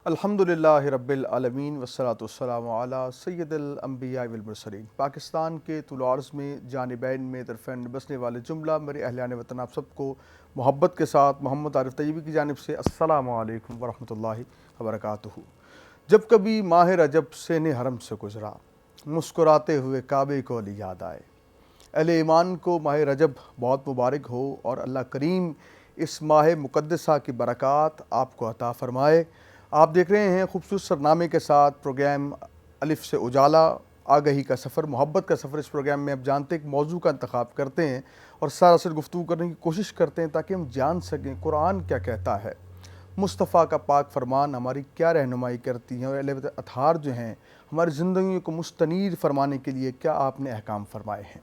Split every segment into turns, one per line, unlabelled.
الحمدللہ رب العالمین والصلاۃ والسلام علی سید الانبیاء والمرسلین۔ پاکستان کے طول و عرض میں جانبین میں طرفین بسنے والے جملہ میرے اہلیان وطن آپ سب کو محبت کے ساتھ محمد عارف طیبی کی جانب سے السلام علیکم ورحمۃ اللہ وبرکاتہ۔ جب کبھی ماہ رجب سین حرم سے گزرا، مسکراتے ہوئے کعبے کو علی یاد آئے۔ اہل ایمان کو ماہ رجب بہت مبارک ہو اور اللہ کریم اس ماہ مقدسہ کی برکات آپ کو عطا فرمائے۔ آپ دیکھ رہے ہیں خوبصورت سرنامے کے ساتھ پروگرام الف سے اجالا، آگہی کا سفر، محبت کا سفر۔ اس پروگرام میں آپ جانتے ہیں ایک موضوع کا انتخاب کرتے ہیں اور سراسر گفتگو کرنے کی کوشش کرتے ہیں تاکہ ہم جان سکیں قرآن کیا کہتا ہے، مصطفیٰ کا پاک فرمان ہماری کیا رہنمائی کرتی ہیں، اور اہل اطہار جو ہیں ہماری زندگیوں کو مستنیر فرمانے کے لیے کیا آپ نے احکام فرمائے ہیں۔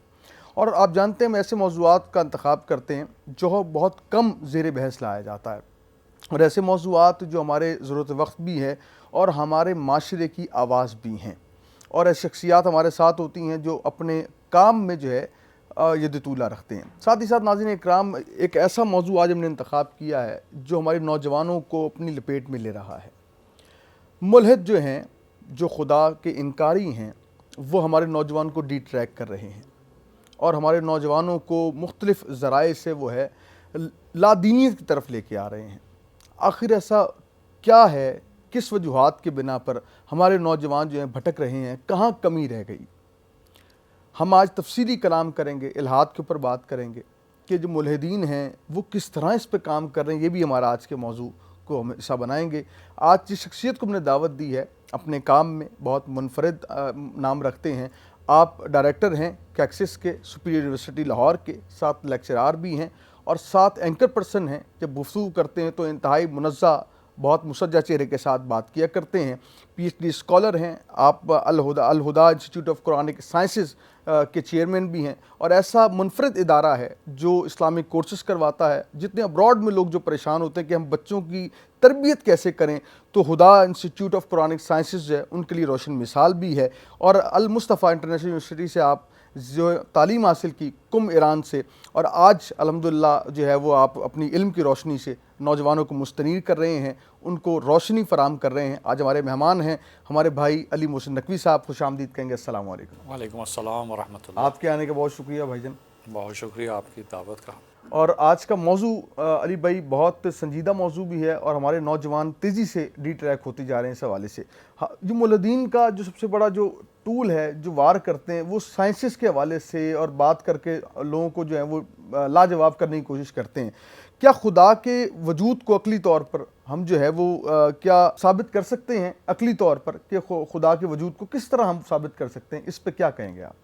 اور آپ جانتے ہیں ہم ایسے موضوعات کا انتخاب کرتے ہیں جو بہت کم زیر بحث لایا جاتا ہے، اور ایسے موضوعات جو ہمارے ضرورت وقت بھی ہے اور ہمارے معاشرے کی آواز بھی ہیں، اور ایسی شخصیات ہمارے ساتھ ہوتی ہیں جو اپنے کام میں جو ہے ید طولہ رکھتے ہیں۔ ساتھ ہی ساتھ ناظرین اکرام، ایک ایسا موضوع آج ہم نے انتخاب کیا ہے جو ہمارے نوجوانوں کو اپنی لپیٹ میں لے رہا ہے۔ ملحد جو ہیں، جو خدا کے انکاری ہیں، وہ ہمارے نوجوان کو ڈی ٹریک کر رہے ہیں اور ہمارے نوجوانوں کو مختلف ذرائع سے وہ ہے لادینیت کی طرف لے کے آ رہے ہیں۔ آخر ایسا کیا ہے، کس وجوہات کے بنا پر ہمارے نوجوان جو ہیں بھٹک رہے ہیں، کہاں کمی رہ گئی؟ ہم آج تفصیلی کلام کریں گے، الہاد کے اوپر بات کریں گے کہ جو ملحدین ہیں وہ کس طرح اس پہ کام کر رہے ہیں۔ یہ بھی ہمارا آج کے موضوع کو ہم حصہ بنائیں گے۔ آج جس شخصیت کو ہم نے دعوت دی ہے، اپنے کام میں بہت منفرد نام رکھتے ہیں، آپ ڈائریکٹر ہیں کیکسس کے، سپیریئر یونیورسٹی لاہور کے، ساتھ لیکچرار بھی ہیں اور ساتھ اینکر پرسن ہیں۔ جب گفتگو کرتے ہیں تو انتہائی منزہ، بہت مسجع چہرے کے ساتھ بات کیا کرتے ہیں۔ پی ایچ ڈی اسکالر ہیں آپ، الہدا انسٹیٹیوٹ آف قرآنک سائنسز کے چیئرمین بھی ہیں، اور ایسا منفرد ادارہ ہے جو اسلامک کورسز کرواتا ہے۔ جتنے ابراڈ میں لوگ جو پریشان ہوتے ہیں کہ ہم بچوں کی تربیت کیسے کریں، تو ہدا انسٹیٹیوٹ آف قرآنک سائنسز جو ہے ان کے لیے روشن مثال بھی ہے۔ اور المصطفیٰ انٹرنیشنل یونیورسٹی سے آپ جو تعلیم حاصل کی، کم ایران سے، اور آج الحمدللہ جو ہے وہ آپ اپنی علم کی روشنی سے نوجوانوں کو مستنیر کر رہے ہیں، ان کو روشنی فراہم کر رہے ہیں۔ آج ہمارے مہمان ہیں ہمارے بھائی علی محسن نقوی صاحب، خوش آمدید کہیں گے۔ السلام علیکم۔
وعلیکم السلام ورحمۃ اللہ۔
آپ کے آنے کا بہت شکریہ بھائی جان۔
بہت شکریہ آپ کی دعوت کا۔
اور آج کا موضوع علی بھائی بہت سنجیدہ موضوع بھی ہے، اور ہمارے نوجوان تیزی سے ڈی ٹریک ہوتے جا رہے ہیں اس حوالے سے۔ جو مولدین کا جو سب سے بڑا جو ٹول ہے جو وار کرتے ہیں، وہ سائنسز کے حوالے سے اور بات کر کے لوگوں کو جو ہے وہ لاجواب کرنے کی کوشش کرتے ہیں۔ کیا خدا کے وجود کو عقلی طور پر ہم جو ہے وہ کیا ثابت کر سکتے ہیں؟ عقلی طور پر کہ خدا کے وجود کو کس طرح ہم ثابت کر سکتے ہیں؟ اس پہ کیا کہیں گے آپ؟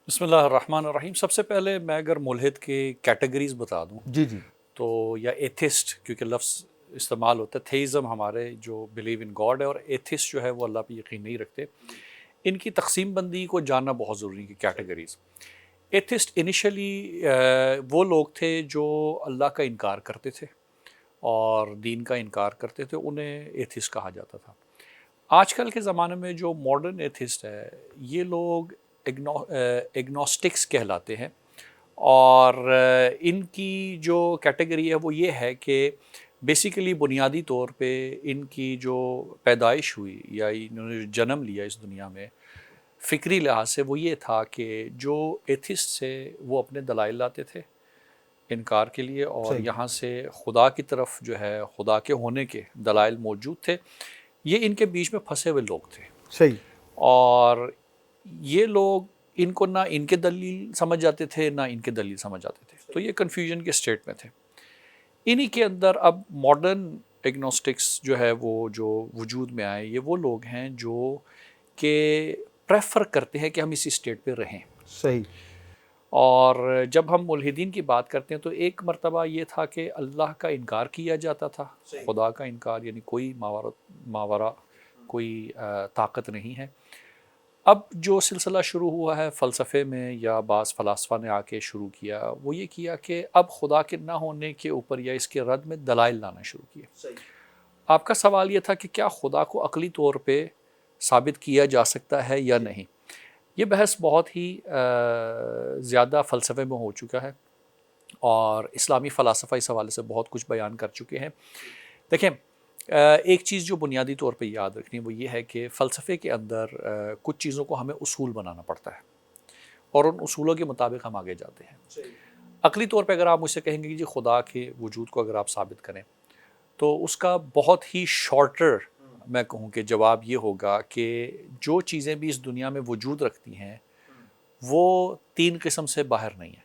بسم اللہ الرحمن الرحیم۔ سب سے پہلے میں اگر ملحد کے کیٹیگریز بتا دوں
جی جی
تو، یا ایتھسٹ، کیونکہ لفظ استعمال ہوتا ہے، تھیزم ہمارے جو بلیو ان گاڈ ہے، اور ایتھسٹ جو ہے وہ اللہ پہ یقین نہیں رکھتے، ان کی تقسیم بندی کو جاننا بہت ضروری ہے۔ کیٹیگریز، ایتھسٹ انیشلی وہ لوگ تھے جو اللہ کا انکار کرتے تھے اور دین کا انکار کرتے تھے، انہیں ایتھسٹ کہا جاتا تھا۔ آج کل کے زمانے میں جو ماڈرن ایتھسٹ ہے، یہ لوگ ایگنوسٹکس کہلاتے ہیں، اور ان کی جو کیٹیگری ہے وہ یہ ہے کہ بیسیکلی بنیادی طور پہ ان کی جو پیدائش ہوئی یا انہوں نے جنم لیا اس دنیا میں، فکری لحاظ سے وہ یہ تھا کہ جو ایتھسٹ سے وہ اپنے دلائل لاتے تھے انکار کے لیے، اور
صحیح
یہاں سے خدا کی طرف جو ہے خدا کے ہونے کے دلائل موجود تھے، یہ ان کے بیچ میں پھنسے ہوئے لوگ تھے۔
صحیح
اور یہ لوگ ان کو نہ ان کے دلیل سمجھ جاتے تھے نہ ان کے دلیل سمجھ جاتے تھے، تو یہ کنفیوژن کے سٹیٹ میں تھے۔ انہی کے اندر اب ماڈرن ایگنوسٹکس جو ہے وہ جو وجود میں آئے، یہ وہ لوگ ہیں جو کہ پریفر کرتے ہیں کہ ہم اسی سٹیٹ پہ رہیں۔
صحیح
اور جب ہم ملحدین کی بات کرتے ہیں تو ایک مرتبہ یہ تھا کہ اللہ کا انکار کیا جاتا تھا، خدا کا انکار، یعنی کوئی ماورا کوئی طاقت نہیں ہے۔ اب جو سلسلہ شروع ہوا ہے فلسفے میں، یا بعض فلاسفہ نے آ کے شروع کیا، وہ یہ کیا کہ اب خدا کے نہ ہونے کے اوپر یا اس کے رد میں دلائل لانا شروع کیے۔ آپ کا سوال یہ تھا کہ کیا خدا کو عقلی طور پہ ثابت کیا جا سکتا ہے یا نہیں؟ یہ بحث بہت ہی زیادہ فلسفے میں ہو چکا ہے، اور اسلامی فلاسفہ اس حوالے سے بہت کچھ بیان کر چکے ہیں۔ دیکھیں، ایک چیز جو بنیادی طور پہ یاد رکھنی وہ یہ ہے کہ فلسفے کے اندر کچھ چیزوں کو ہمیں اصول بنانا پڑتا ہے اور ان اصولوں کے مطابق ہم آگے جاتے ہیں. عقلی طور پہ اگر آپ مجھ سے کہیں گے کہ جی خدا کے وجود کو اگر آپ ثابت کریں تو اس کا بہت ہی شارٹر میں کہوں کہ جواب یہ ہوگا کہ جو چیزیں بھی اس دنیا میں وجود رکھتی ہیں وہ 3 قسم سے باہر نہیں ہیں.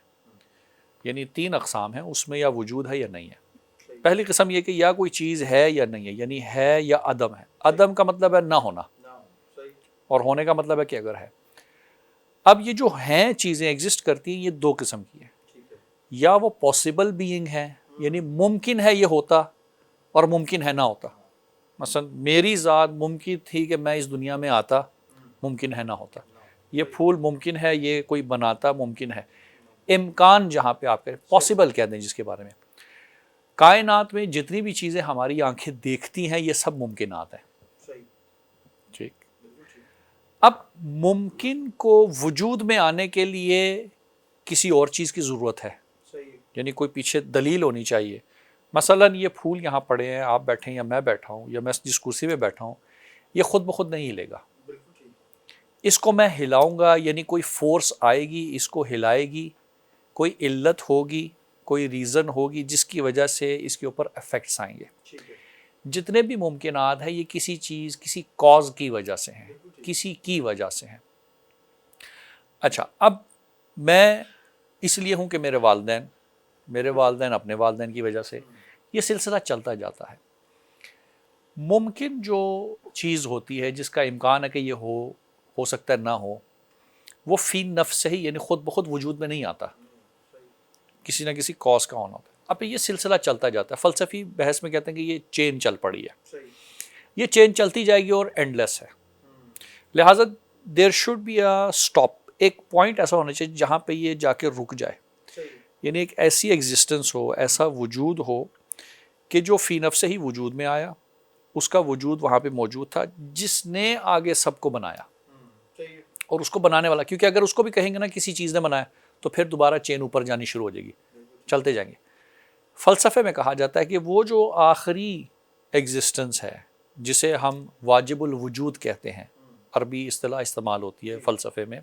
یعنی 3 اقسام ہیں، اس میں یا وجود ہے یا نہیں ہے. پہلی قسم یہ کہ یا کوئی چیز ہے یا نہیں ہے، یعنی ہے یا عدم ہے. عدم کا مطلب ہے نہ ہونا، اور ہونے کا مطلب ہے کہ اگر ہے. اب یہ جو ہیں چیزیں ایگزسٹ کرتی ہیں، یہ 2 قسم کی ہیں. یا وہ پاسبل بینگ ہے، یعنی ممکن ہے یہ ہوتا اور ممکن ہے نہ ہوتا. مثلا میری ذات ممکن تھی کہ میں اس دنیا میں آتا، ممکن ہے نہ ہوتا. یہ پھول ممکن ہے یہ کوئی بناتا، ممکن ہے. امکان جہاں پہ آپ کہیں پاسبل کہہ دیں جس کے بارے میں. کائنات میں جتنی بھی چیزیں ہماری آنکھیں دیکھتی ہیں یہ سب ممکنات ہیں. ٹھیک. اب ممکن کو وجود میں آنے کے لیے کسی اور چیز کی ضرورت ہے، یعنی کوئی پیچھے دلیل ہونی چاہیے. مثلا یہ پھول یہاں پڑے ہیں، آپ بیٹھے ہیں یا میں بیٹھا ہوں یا میں جس کرسی پہ بیٹھا ہوں، یہ خود بخود نہیں ہلے گا. اس کو میں ہلاؤں گا، یعنی کوئی فورس آئے گی اس کو ہلائے گی، کوئی علت ہوگی، کوئی ریزن ہوگی جس کی وجہ سے اس کے اوپر افیکٹس آئیں گے. جتنے بھی ممکنات ہیں یہ کسی چیز، کسی کاز کی وجہ سے ہیں، کسی کی وجہ سے ہیں. اچھا، اب میں اس لیے ہوں کہ میرے والدین اپنے والدین کی وجہ سے، یہ سلسلہ چلتا جاتا ہے. ممکن جو چیز ہوتی ہے جس کا امکان ہے کہ یہ ہو سکتا ہے نہ ہو، وہ فی نفس سے ہی یعنی خود بخود وجود میں نہیں آتا، کسی نہ کسی کاز کا ہونا ہوتا ہے. اب یہ سلسلہ چلتا جاتا ہے. فلسفی بحث میں کہتے ہیں کہ یہ چین چل پڑی ہے، یہ چین چلتی جائے گی اور اینڈ لیس ہے. لہٰذا there should be a stop. ایک پوائنٹ ایسا ہونا چاہیے جہاں پہ یہ جا کے رک جائے. یعنی ایک ایسی ایگزسٹنس ہو، ایسا وجود ہو کہ جو فی نفس سے ہی وجود میں آیا، اس کا وجود وہاں پہ موجود تھا جس نے آگے سب کو بنایا اور اس کو بنانے والا. کیونکہ اگر اس کو بھی کہیں گے نا کسی چیز نے بنایا تو پھر دوبارہ چین اوپر جانی شروع ہو جائے گی، چلتے جائیں گے. فلسفے میں کہا جاتا ہے کہ وہ جو آخری ایگزسٹنس ہے جسے ہم واجب الوجود کہتے ہیں، عربی اصطلاح استعمال ہوتی ہے فلسفے میں،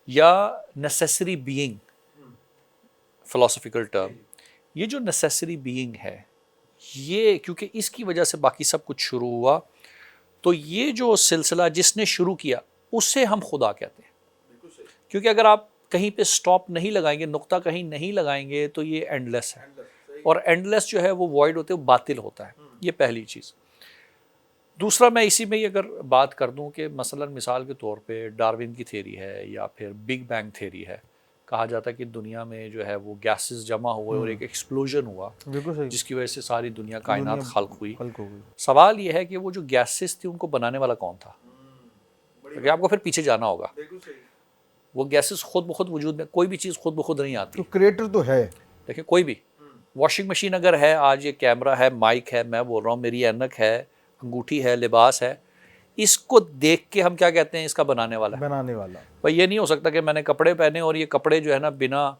یا نیسیسری بینگ فلسفیکل ٹرم. یہ جو نیسیسری بینگ ہے، یہ کیونکہ اس کی وجہ سے باقی سب کچھ شروع ہوا، تو یہ جو سلسلہ جس نے شروع کیا اسے ہم خدا کہتے ہیں. کیونکہ اگر آپ کہیں پہ سٹاپ نہیں لگائیں گے، نقطہ کہیں نہیں لگائیں گے تو یہ اینڈ لیس ہے، اور اینڈ لیس جو ہے وہ وائڈ ہوتے وہ باطل ہوتا ہے. یہ پہلی چیز. دوسرا میں اسی میں اگر بات کر دوں کہ مثلا مثال کے طور پہ ڈارون کی تھیری ہے یا پھر بگ بینگ تھیری ہے. کہا جاتا ہے کہ دنیا میں جو ہے وہ گیسز جمع ہوئے اور ایک ایکسپلوژن ہوا جس کی وجہ سے ساری دنیا کائنات خلق ہوئی. سوال یہ ہے کہ وہ جو گیسز تھی ان کو بنانے والا کون تھا؟ کیونکہ آپ کو پھر پیچھے جانا ہوگا. وہ گیسز خود بخود وجود میں، کوئی بھی چیز خود بخود نہیں آتی.
تو کریٹر تو ہے.
دیکھیں کوئی بھی واشنگ مشین اگر ہے، آج یہ کیمرہ ہے، مائک ہے، میں بول رہا ہوں، میری اینک ہے، انگوٹھی ہے، لباس ہے، اس کو دیکھ کے ہم کیا کہتے ہیں؟ اس کا بنانے والا. بھائی یہ نہیں ہو سکتا کہ میں نے کپڑے پہنے اور یہ کپڑے جو ہے نا بنا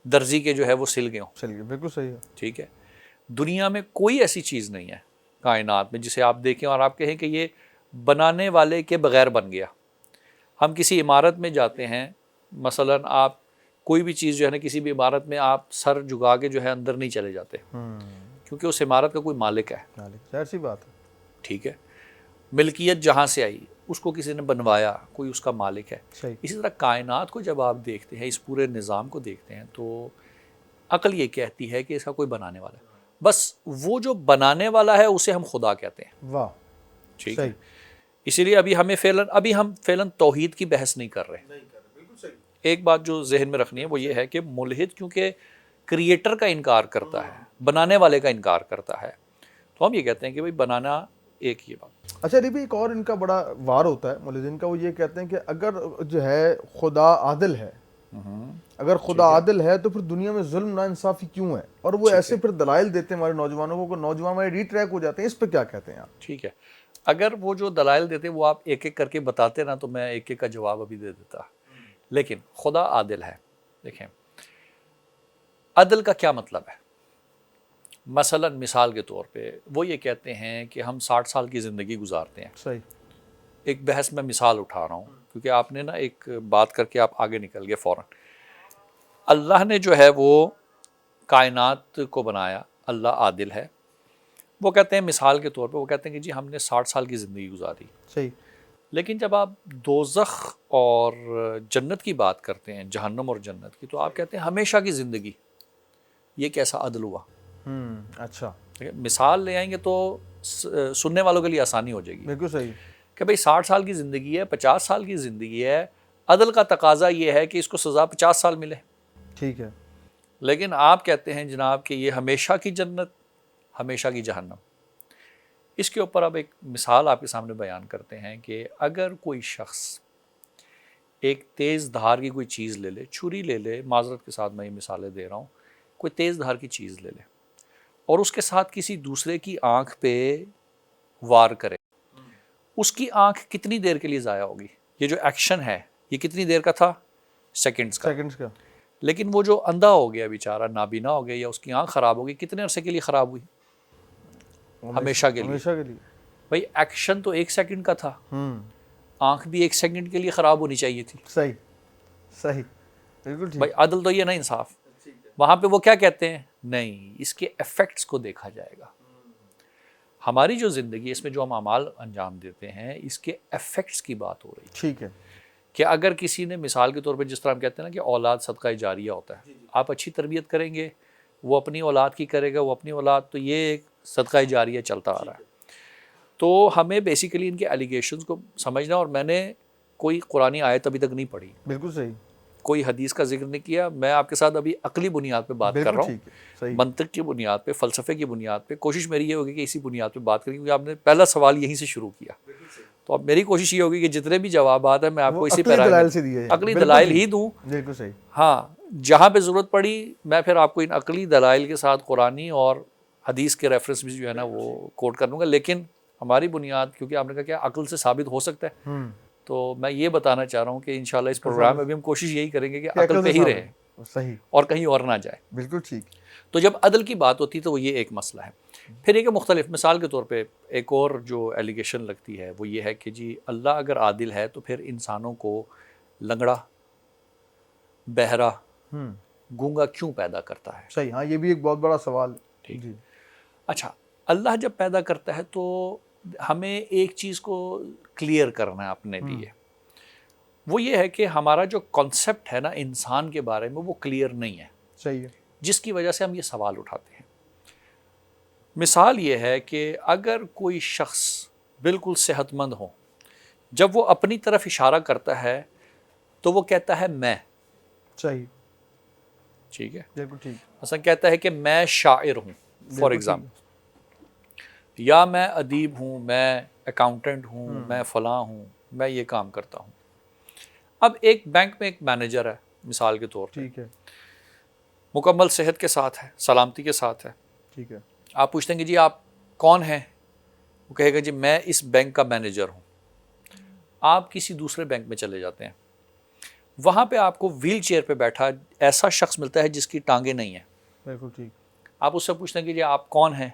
درزی کے جو ہے وہ سل گئے ہوں.
بالکل صحیح ہے.
ٹھیک ہے. دنیا میں کوئی ایسی چیز نہیں ہے کائنات میں جسے آپ دیکھیں اور آپ کہیں کہ یہ بنانے والے کے بغیر بن گیا. ہم کسی عمارت میں جاتے ہیں، مثلا آپ کوئی بھی چیز جو ہے نا کسی بھی عمارت میں آپ سر جھکا کے جو ہے اندر نہیں چلے جاتے، کیونکہ اس عمارت کا کوئی مالک ہے.
ظاہر سی بات ہے.
ٹھیک ہے. ملکیت جہاں سے آئی، اس کو کسی نے بنوایا، کوئی اس کا مالک ہے. اسی طرح کائنات کو جب آپ دیکھتے ہیں، اس پورے نظام کو دیکھتے ہیں، تو عقل یہ کہتی ہے کہ اس کا کوئی بنانے والا ہے. بس وہ جو بنانے والا ہے اسے ہم خدا کہتے ہیں.
واہ.
ٹھیک ہے. اسی لیے ابھی ہم فعلاً توحید کی بحث نہیں کر رہے. ایک بات جو ذہن میں رکھنی ہے وہ یہ ہے کہ ملحد کیونکہ کریٹر کا انکار کرتا ہے، بنانے والے کا انکار کرتا ہے، تو ہم یہ کہتے ہیں کہ بھائی بنانا ایک یہ بات.
اچھا ریبی، ایک اور ان کا بڑا وار ہوتا ہے ملحدین کا، وہ یہ کہتے ہیں کہ اگر جو ہے خدا عادل ہے، اگر خدا عادل ہے تو پھر دنیا میں ظلم نا انصافی کیوں ہے؟ اور وہ ایسے پھر دلائل دیتے ہیں ہمارے نوجوانوں کو کہ نوجوان ہمارے ری ٹریک ہو جاتے ہیں. اس پہ کیا کہتے ہیں آپ؟
ٹھیک ہے. اگر وہ جو دلائل دیتے وہ آپ ایک ایک کر کے بتاتے نا تو میں ایک ایک کا جواب ابھی دے دیتا. لیکن خدا عادل ہے. دیکھیں عدل کا کیا مطلب ہے؟ مثلا مثال کے طور پہ وہ یہ کہتے ہیں کہ ہم 60 سال کی زندگی گزارتے ہیں.
صحیح.
ایک بحث میں مثال اٹھا رہا ہوں کیونکہ آپ نے نا ایک بات کر کے آپ آگے نکل گئے فوراً. اللہ نے جو ہے وہ کائنات کو بنایا, اللہ عادل ہے. وہ کہتے ہیں مثال کے طور پہ وہ کہتے ہیں کہ جی ہم نے 60 سال کی زندگی گزاری.
صحیح.
لیکن جب آپ دوزخ اور جنت کی بات کرتے ہیں, جہنم اور جنت کی, تو آپ کہتے ہیں ہمیشہ کی زندگی. یہ کیسا عدل ہوا؟
اچھا.
مثال لے آئیں گے تو سننے والوں کے لیے آسانی ہو جائے گی.
بالکل صحیح
کہ بھئی 60 سال کی زندگی ہے, 50 سال کی زندگی ہے, عدل کا تقاضا یہ ہے کہ اس کو سزا 50 سال ملے.
ٹھیک ہے.
لیکن آپ کہتے ہیں جناب کہ یہ ہمیشہ کی جنت, ہمیشہ کی جہنم. اس کے اوپر اب ایک مثال آپ کے سامنے بیان کرتے ہیں کہ اگر کوئی شخص ایک تیز دھار کی کوئی چیز لے لے, چھری لے لے, معذرت کے ساتھ میں یہ مثالیں دے رہا ہوں, کوئی تیز دھار کی چیز لے لے اور اس کے ساتھ کسی دوسرے کی آنکھ پہ وار کرے, اس کی آنکھ کتنی دیر کے لیے ضائع ہوگی؟ یہ جو ایکشن ہے یہ کتنی دیر کا تھا؟ سیکنڈز کا. لیکن وہ جو اندھا ہو گیا بیچارہ, نابینا ہو گیا یا اس کی آنکھ خراب ہو گئی, کتنے عرصے کے لیے خراب ہوئی؟ ہمیشہ کے لیے. بھائی ایکشن تو 1 سیکنڈ کا تھا, آنکھ بھی 1 سیکنڈ کے لیے خراب ہونی چاہیے تھی.
صحیح صحیح بالکل ٹھیک.
بھائی عدل تو یہ نا انصاف. وہاں پہ وہ کیا کہتے ہیں, نہیں اس کے ایفیکٹس کو دیکھا جائے گا. ہماری جو زندگی ہے اس میں جو ہم اعمال انجام دیتے ہیں اس کے ایفیکٹس کی بات ہو رہی ہے.
ٹھیک ہے.
کہ اگر کسی نے مثال کے طور پہ جس طرح ہم کہتے ہیں نا کہ اولاد صدقہ جاریہ ہوتا ہے, آپ اچھی تربیت کریں گے, وہ اپنی اولاد کی کرے گا, وہ اپنی اولاد, تو یہ ایک صدقہ جاریہ چلتا آ رہا ہے. تو ہمیں بیسیکلی ان کے ایلیگیشنز کو سمجھنا, اور میں نے کوئی قرآنی آیت ابھی تک نہیں پڑھی,
بالکل صحیح,
کوئی حدیث کا ذکر نہیں کیا. میں آپ کے ساتھ ابھی عقلی بنیاد پہ بات کر رہا ہوں, منطق کی بنیاد پہ, فلسفے کی بنیاد پہ. کوشش میری یہ ہوگی کہ اسی بنیاد پہ بات کریں, کیونکہ آپ نے پہلا سوال یہیں سے شروع کیا. تو اب میری کوشش یہ ہوگی کہ جتنے بھی جوابات ہیں میں آپ کو اسی عقلی دلائل ہی دوں.
بالکل صحیح.
ہاں, جہاں پہ ضرورت پڑی میں پھر آپ کو ان عقلی دلائل کے ساتھ قرآنی اور حدیث کے ریفرنس بھی جو ہے نا وہ کوٹ کر دوں گا. لیکن ہماری بنیاد, کیونکہ آپ نے کہا کہ عقل سے ثابت ہو سکتا ہے, تو میں یہ بتانا چاہ رہا ہوں کہ انشاءاللہ اس پروگرام میں بھی ہم کوشش یہی کریں گے کہ عقل پہ ہی رہے,
صحیح,
اور کہیں اور نہ جائے.
بالکل ٹھیک.
تو جب عدل کی بات ہوتی ہے تو وہ یہ ایک مسئلہ ہے. پھر ایک مختلف مثال کے طور پہ ایک اور جو ایلیگیشن لگتی ہے وہ یہ ہے کہ جی اللہ اگر عادل ہے تو پھر انسانوں کو لنگڑا, بہرا, گونگا کیوں پیدا کرتا ہے؟
صحیح. ہاں, یہ بھی ایک بہت بڑا سوال.
جی. اچھا, اللہ جب پیدا کرتا ہے تو ہمیں ایک چیز کو کلیئر کرنا ہے اپنے لیے, وہ یہ ہے کہ ہمارا جو کانسیپٹ ہے نا انسان کے بارے میں وہ کلیئر نہیں ہے.
صحیح ہے.
جس کی وجہ سے ہم یہ سوال اٹھاتے ہیں. مثال یہ ہے کہ اگر کوئی شخص بالکل صحت مند ہو, جب وہ اپنی طرف اشارہ کرتا ہے تو وہ کہتا ہے میں.
صحیح.
ٹھیک ہے,
بالکل ٹھیک.
مثلا کہتا ہے کہ میں شاعر ہوں فار ایگزامپل, یا میں ادیب ہوں, میں اکاؤنٹنٹ ہوں, میں فلاں ہوں, میں یہ کام کرتا ہوں. اب ایک بینک میں ایک مینیجر ہے مثال کے طور پہ,
ٹھیک ہے,
مکمل صحت کے ساتھ ہے, سلامتی کے ساتھ ہے.
ٹھیک ہے.
آپ پوچھتے ہیں کہ جی آپ کون ہیں, وہ کہے گا جی میں اس بینک کا مینیجر ہوں. آپ کسی دوسرے بینک میں چلے جاتے ہیں, وہاں پہ آپ کو ویل چیئر پہ بیٹھا ایسا شخص ملتا ہے جس کی ٹانگیں نہیں ہیں.
بالکل ٹھیک.
آپ اس سے پوچھتے ہیں کہ جی آپ کون ہیں,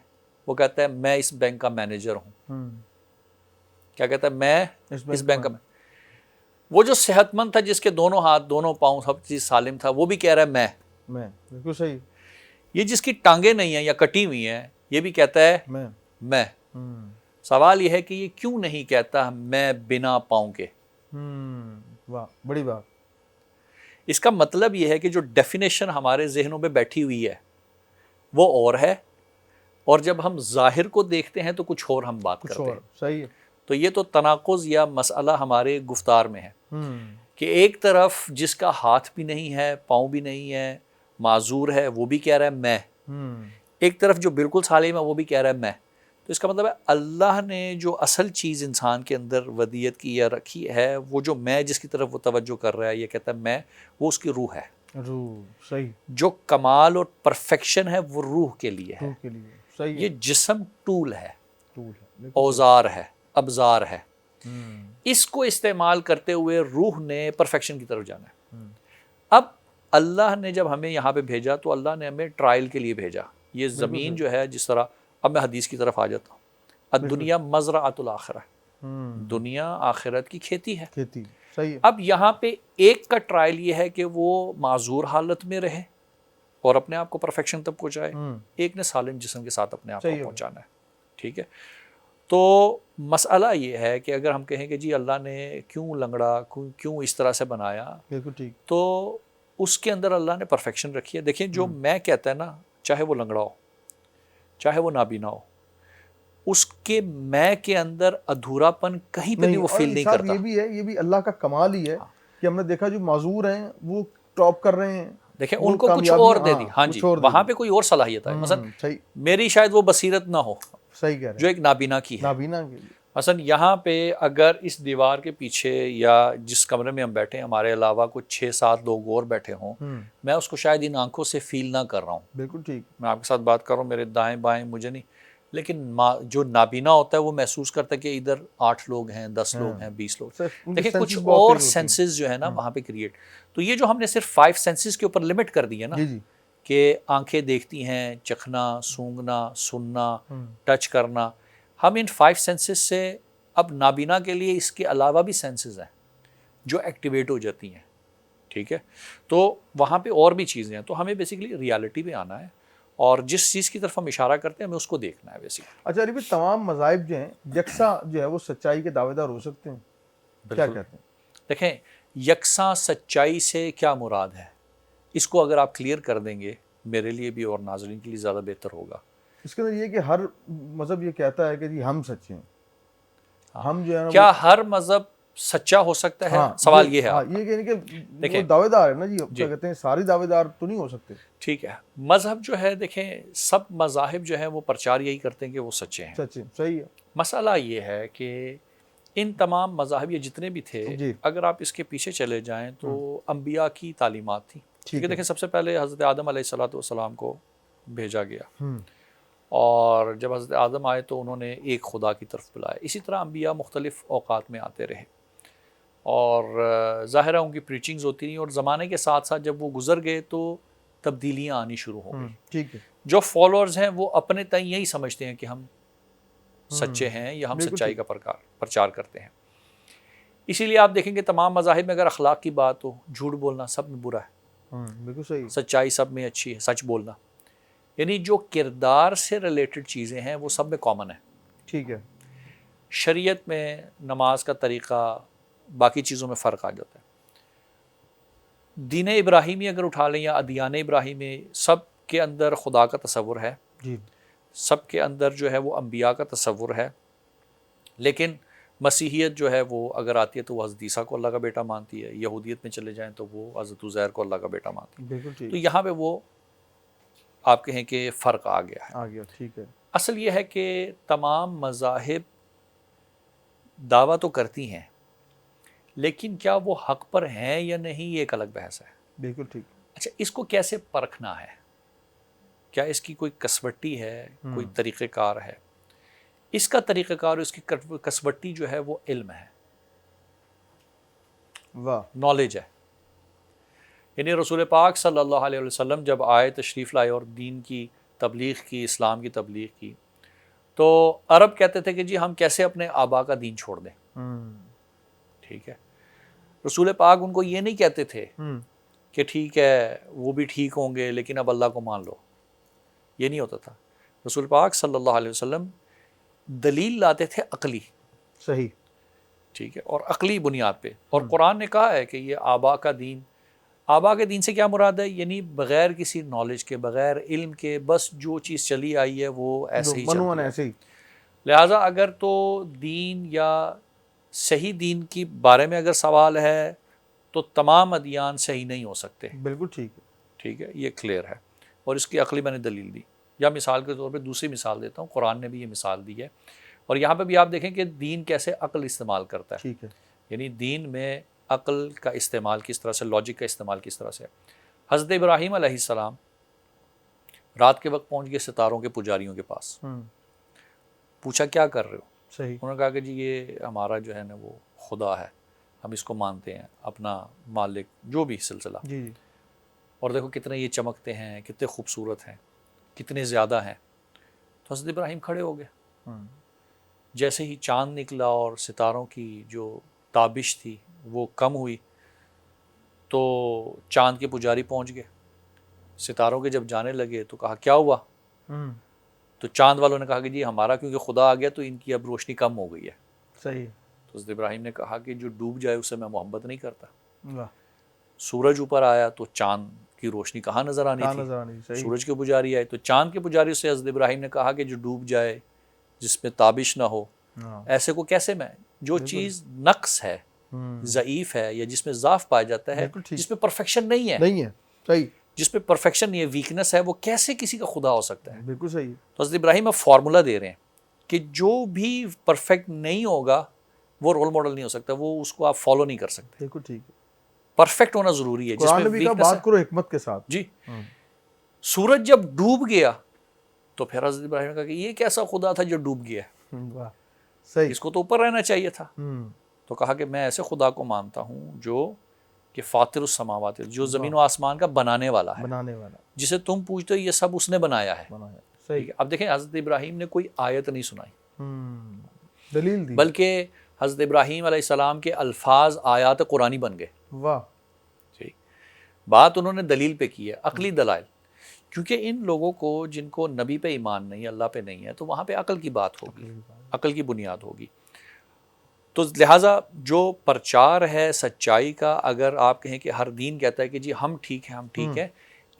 وہ کہتا ہے میں اس بینک کا مینیجر ہوں. کیا کہتا ہے, میں اس بینک کا. وہ جو صحت مند تھا, جس کے دونوں ہاتھ, دونوں پاؤں, سب چیز سالم تھا, وہ بھی کہہ رہا ہے میں.
بالکل صحیح.
یہ جس کی ٹانگیں نہیں ہیں یا کٹی ہوئی ہیں یہ بھی کہتا ہے میں. سوال یہ ہے کہ یہ کیوں نہیں کہتا میں بنا پاؤں کے؟
واہ, بڑی بات.
اس کا مطلب یہ ہے کہ جو ڈیفینیشن ہمارے ذہنوں میں بیٹھی ہوئی ہے وہ اور ہے, اور جب ہم ظاہر کو دیکھتے ہیں تو کچھ اور ہم بات کرتے ہیں.
صحیح ہے.
تو یہ تو تناقض یا مسئلہ ہمارے گفتار میں ہے کہ ایک طرف جس کا ہاتھ بھی نہیں ہے, پاؤں بھی نہیں ہے, معذور ہے, وہ بھی کہہ رہا ہے میں. ایک طرف جو بالکل سالم ہے وہ بھی کہہ رہا ہے میں. تو اس کا مطلب ہے اللہ نے جو اصل چیز انسان کے اندر ودیت کی یا رکھی ہے, وہ جو میں جس کی طرف وہ توجہ کر رہا ہے, یہ کہتا ہے میں, وہ اس کی روح ہے.
روح. صحیح.
جو کمال اور پرفیکشن ہے وہ روح کے لیے ہے.
صحیح.
یہ جسم ٹول ہے, اوزار ہے, ابزار ہے. اس کو استعمال کرتے ہوئے روح نے پرفیکشن کی طرف جانا ہے. اب اللہ نے جب ہمیں یہاں پہ بھیجا تو اللہ نے ہمیں ٹرائل کے لیے بھیجا, یہ زمین جو ہے جس طرح، اب میں حدیث کی طرف آ جاتا ہوں، الدنیا مزرعۃ الآخرہ، دنیا آخرت کی کھیتی ہے.
کھیتی صحیح ہے.
اب یہاں پہ ایک کا ٹرائل یہ ہے کہ وہ معذور حالت میں رہے اور اپنے آپ کو پرفیکشن تک پہنچائے، ایک نے سالم جسم کے ساتھ اپنے آپ کو پہنچانا ہے. ٹھیک ہے، تو مسئلہ یہ ہے کہ اگر ہم کہیں کہ جی اللہ نے کیوں لنگڑا، کیوں اس طرح سے بنایا،
بالکل ٹھیک.
تو اس کے اندر اللہ نے پرفیکشن رکھی ہے. دیکھیں جو میں کہتا ہے نا، چاہے وہ لنگڑا ہو، چاہے وہ نابینا ہو، اس کے میں کے اندر ادھورا پن کہیں پہ بھی وہ فیل نہیں کرتا.
یہ بھی ہے، یہ بھی اللہ کا کمال ہی ہے کہ ہم نے دیکھا جو معذور ہیں وہ ٹاپ کر رہے ہیں.
دیکھیں ان کو کچھ اور دے دی، ہاں جی، وہاں پہ کوئی اور صلاحیت ہے. مثلا میری شاید وہ بصیرت نہ ہو،
صحیح کہہ رہے ہیں،
جو ایک نابینا کی ہے.
نابینا کی
مثلا یہاں پہ اگر اس دیوار کے پیچھے یا جس کمرے میں ہم بیٹھے ہیں ہمارے علاوہ کچھ 6-7 لوگ اور بیٹھے ہوں، میں اس کو شاید ان آنکھوں سے فیل نہ کر رہا ہوں.
بالکل ٹھیک.
میں آپ کے ساتھ بات کر رہا ہوں، میرے دائیں بائیں مجھے نہیں، لیکن جو نابینا ہوتا ہے وہ محسوس کرتا ہے کہ ادھر 8 لوگ ہیں، 10 لوگ ہیں، 20 لوگ. دیکھیں کچھ اور سینسز جو ہے نا وہاں پہ کریٹ. تو یہ جو ہم نے صرف 5 سینسز کے اوپر لمٹ کر دی ہے نا، کہ آنکھیں دیکھتی ہیں، چکھنا، سونگھنا، سننا، ٹچ کرنا، ہم ان 5 سینسز سے اب نابینا کے لیے اس کے علاوہ بھی سینسز ہیں جو ایکٹیویٹ ہو جاتی ہیں. ٹھیک ہے، تو وہاں پہ اور بھی چیزیں ہیں. تو ہمیں بیسیکلی ریالٹی پہ آنا ہے اور جس چیز کی طرف ہم اشارہ کرتے ہیں ہمیں اس کو دیکھنا ہے بیسیکلی.
اچھا علی بھائی، تمام مذاہب جو ہیں یکساں جو ہے وہ سچائی کے دعوے دار ہو سکتے ہیں؟ کیا کہتے ہیں؟
دیکھیں یکساں سچائی سے کیا مراد ہے، اس کو اگر آپ کلیئر کر دیں گے میرے لیے بھی اور ناظرین کے لیے زیادہ بہتر ہوگا.
اس کے اندر یہ کہ ہر مذہب یہ کہتا ہے کہ جی ہم سچے ہیں، ہم جو ہے نا
کیا ہر مذہب سچا ہو سکتا ہے؟ سوال یہ ہے آپ کا.
یہ کہ وہ دعوے دار ہے نا جی، کیا کہتے ہیں سارے دعوے دار تو نہیں ہو سکتے.
ٹھیک ہے، مذہب جو ہے دیکھیں سب مذاہب جو ہیں وہ پرچار یہی کرتے ہیں کہ وہ سچے ہیں.
سچے، صحیح ہے.
مسئلہ یہ ہے کہ ان تمام مذاہب یہ جتنے بھی تھے، اگر آپ اس کے پیچھے چلے جائیں تو انبیاء کی تعلیمات تھیں. ٹھیک ہے، دیکھیں سب سے پہلے حضرت آدم علیہ السلام کو بھیجا گیا، اور جب حضرت آدم آئے تو انہوں نے ایک خدا کی طرف بلایا. اسی طرح انبیاء مختلف اوقات میں آتے رہے اور ظاہر ہے ان کی پریچنگز ہوتی رہیں، اور زمانے کے ساتھ ساتھ جب وہ گزر گئے تو تبدیلیاں آنی شروع ہو گئی.
ٹھیک ہے،
جو فالوورز ہیں وہ اپنے تئیں یہی سمجھتے ہیں کہ ہم سچے ہیں یا ہم سچائی کا پرچار کرتے ہیں. اسی لیے آپ دیکھیں گے تمام مذاہب میں اگر اخلاق کی بات ہو، جھوٹ بولنا سب میں برا ہے،
بالکل صحیح.
سچائی سب میں اچھی ہے، سچ بولنا. یعنی جو کردار سے ریلیٹڈ چیزیں ہیں وہ سب میں کامن ہے.
ٹھیک ہے.
شریعت میں نماز کا طریقہ، باقی چیزوں میں فرق آ جاتا ہے. دین ابراہیمی اگر اٹھا لیں یا ادیان ابراہیمی، سب کے اندر خدا کا تصور ہے، سب کے اندر جو ہے وہ انبیاء کا تصور ہے. لیکن مسیحیت جو ہے وہ اگر آتی ہے تو وہ حضرت عیسیٰ کو اللہ کا بیٹا مانتی ہے. یہودیت میں چلے جائیں تو وہ حضرت عزیر کو اللہ کا بیٹا مانتی ہے.
بالکل.
تو یہاں پہ وہ آپ کہیں کہ فرق آ گیا ہے.
ٹھیک ہے.
اصل یہ ہے کہ تمام مذاہب دعویٰ تو کرتی ہیں، لیکن کیا وہ حق پر ہیں یا نہیں یہ ایک الگ بحث ہے.
بالکل ٹھیک.
اچھا، اس کو کیسے پرکھنا ہے؟ کیا اس کی کوئی کسوٹی ہے، کوئی طریقہ کار ہے؟ اس کا طریقہ کار، اس کی کسوٹی جو ہے وہ علم ہے، نالج ہے. یعنی رسول پاک صلی اللہ علیہ وسلم جب آئے، تشریف لائے اور دین کی تبلیغ کی، اسلام کی تبلیغ کی، تو عرب کہتے تھے کہ جی ہم کیسے اپنے آبا کا دین چھوڑ دیں. ٹھیک ہے، رسول پاک ان کو یہ نہیں کہتے تھے کہ ٹھیک ہے وہ بھی ٹھیک ہوں گے لیکن اب اللہ کو مان لو. یہ نہیں ہوتا تھا. رسول پاک صلی اللہ علیہ وسلم دلیل لاتے تھے عقلی.
صحیح.
ٹھیک ہے، اور عقلی بنیاد پہ. اور قرآن نے کہا ہے کہ یہ آبا کا دین. آبا کے دین سے کیا مراد ہے؟ یعنی بغیر کسی نالج کے، بغیر علم کے، بس جو چیز چلی آئی ہے وہ ایسے ہی چلتی ہے. لہٰذا اگر تو دین یا صحیح دین کی بارے میں اگر سوال ہے تو تمام ادیان صحیح نہیں ہو سکتے.
بالکل ٹھیک ہے.
ٹھیک ہے، یہ کلیئر ہے. اور اس کی عقلی میں نے دلیل دی. یا مثال کے طور پہ دوسری مثال دیتا ہوں، قرآن نے بھی یہ مثال دی ہے. اور یہاں پہ بھی آپ دیکھیں کہ دین کیسے عقل استعمال کرتا ہے.
ٹھیک ہے.
یعنی دین میں عقل کا استعمال کس طرح سے، لاجک کا استعمال کس طرح سے. حضرت ابراہیم علیہ السلام رات کے وقت پہنچ گئے ستاروں کے پجاریوں کے پاس. پوچھا کیا کر رہے ہو؟
صحیح.
انہوں نے کہا کہ جی یہ ہمارا جو ہے نا وہ خدا ہے، ہم اس کو مانتے ہیں، اپنا مالک، جو بھی سلسلہ.
جی.
اور دیکھو کتنے یہ چمکتے ہیں، کتنے خوبصورت ہیں. کتنے زیادہ ہیں. تو حضرت ابراہیم کھڑے ہو گئے. جیسے ہی چاند نکلا اور ستاروں کی جو تابش تھی وہ کم ہوئی تو چاند کے پجاری پہنچ گئے. ستاروں کے جب جانے لگے تو کہا کیا ہوا؟ تو چاند والوں نے کہا کہ جی ہمارا کیونکہ خدا آ گیا تو ان کی اب روشنی کم ہو گئی ہے.
صحیح.
تو حضرت ابراہیم نے کہا کہ جو ڈوب جائے اسے میں محبت نہیں کرتا.
واہ.
سورج اوپر آیا تو چاند کی روشنی کہاں نظر آنی تھی؟ سورج کے پجاری آئے تو چاند کے پجاری سے حضرت ابراہیم نے کہا کہ جو ڈوب جائے جس میں تابش نہ ہو ایسے کو کیسے میں جو چیز نقص ہے ضعیف ہے یا جس میں ضعف پایا جاتا ہے جس میں پرفیکشن نہیں ہے
صحیح
جس میں پرفیکشن نہیں ہے ویکنس ہے وہ کیسے کسی کا خدا ہو سکتا ہے؟
بالکل صحیح.
تو حضرت ابراہیم اب فارمولا دے رہے ہیں کہ جو بھی پرفیکٹ نہیں ہوگا وہ رول ماڈل نہیں ہو سکتا, وہ اس کو آپ فالو نہیں کر سکتے.
بالکل ٹھیک ہے.
پرفیکٹ ہونا ضروری ہے جس میں ویکنس
بات کرو حکمت کے ساتھ.
جی. سورج جب ڈوب گیا تو پھر حضرت ابراہیم نے کہا کہ یہ کیسا خدا تھا جو ڈوب گیا؟
واہ. صحیح.
اس کو تو اوپر رہنا چاہیے تھا. تو کہا کہ میں ایسے خدا کو مانتا ہوں جو کہ فاطر السماوات, جو زمین و آسمان کا بنانے والا ہے, جسے تم پوچھتے ہو یہ سب اس نے بنایا ہے.
صحیح.
اب دیکھیں حضرت ابراہیم نے کوئی آیت نہیں سنائی,
دلیل دی,
بلکہ حضرت ابراہیم علیہ السلام کے الفاظ آیات قرآنی بن گئے.
واہ.
جی. بات انہوں نے دلیل پہ کی ہے, عقلی دلائل, کیونکہ ان لوگوں کو جن کو نبی پہ ایمان نہیں, اللہ پہ نہیں ہے, تو وہاں پہ عقل کی بات ہوگی, عقل کی بنیاد ہوگی. تو لہٰذا جو پرچار ہے سچائی کا, اگر آپ کہیں کہ ہر دین کہتا ہے کہ جی ہم ٹھیک ہیں ہم ٹھیک ہیں,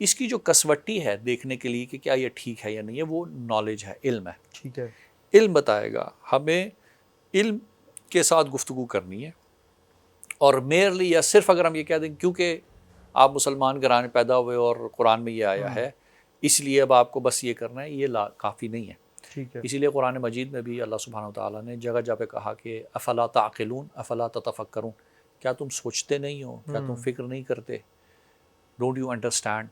اس کی جو کسوٹی ہے دیکھنے کے لیے کہ کیا یہ ٹھیک ہے یا نہیں ہے, وہ نالج ہے, علم ہے.
ٹھیک ہے.
علم بتائے گا. ہمیں علم کے ساتھ گفتگو کرنی ہے, اور میرلی یا صرف اگر ہم یہ کہہ دیں کیونکہ آپ مسلمان گھرانے پیدا ہوئے اور قرآن میں یہ آیا ہے اس لیے اب آپ کو بس یہ کرنا ہے, یہ کافی نہیں ہے. اسی لیے قرآن مجید میں بھی اللہ سبحانہ وتعالیٰ نے جگہ جگہ پہ کہا کہ افلا تعقلون افلا تتفکرون, کیا تم سوچتے نہیں ہو, کیا تم فکر نہیں کرتے, ڈونٹ یو انڈرسٹینڈ.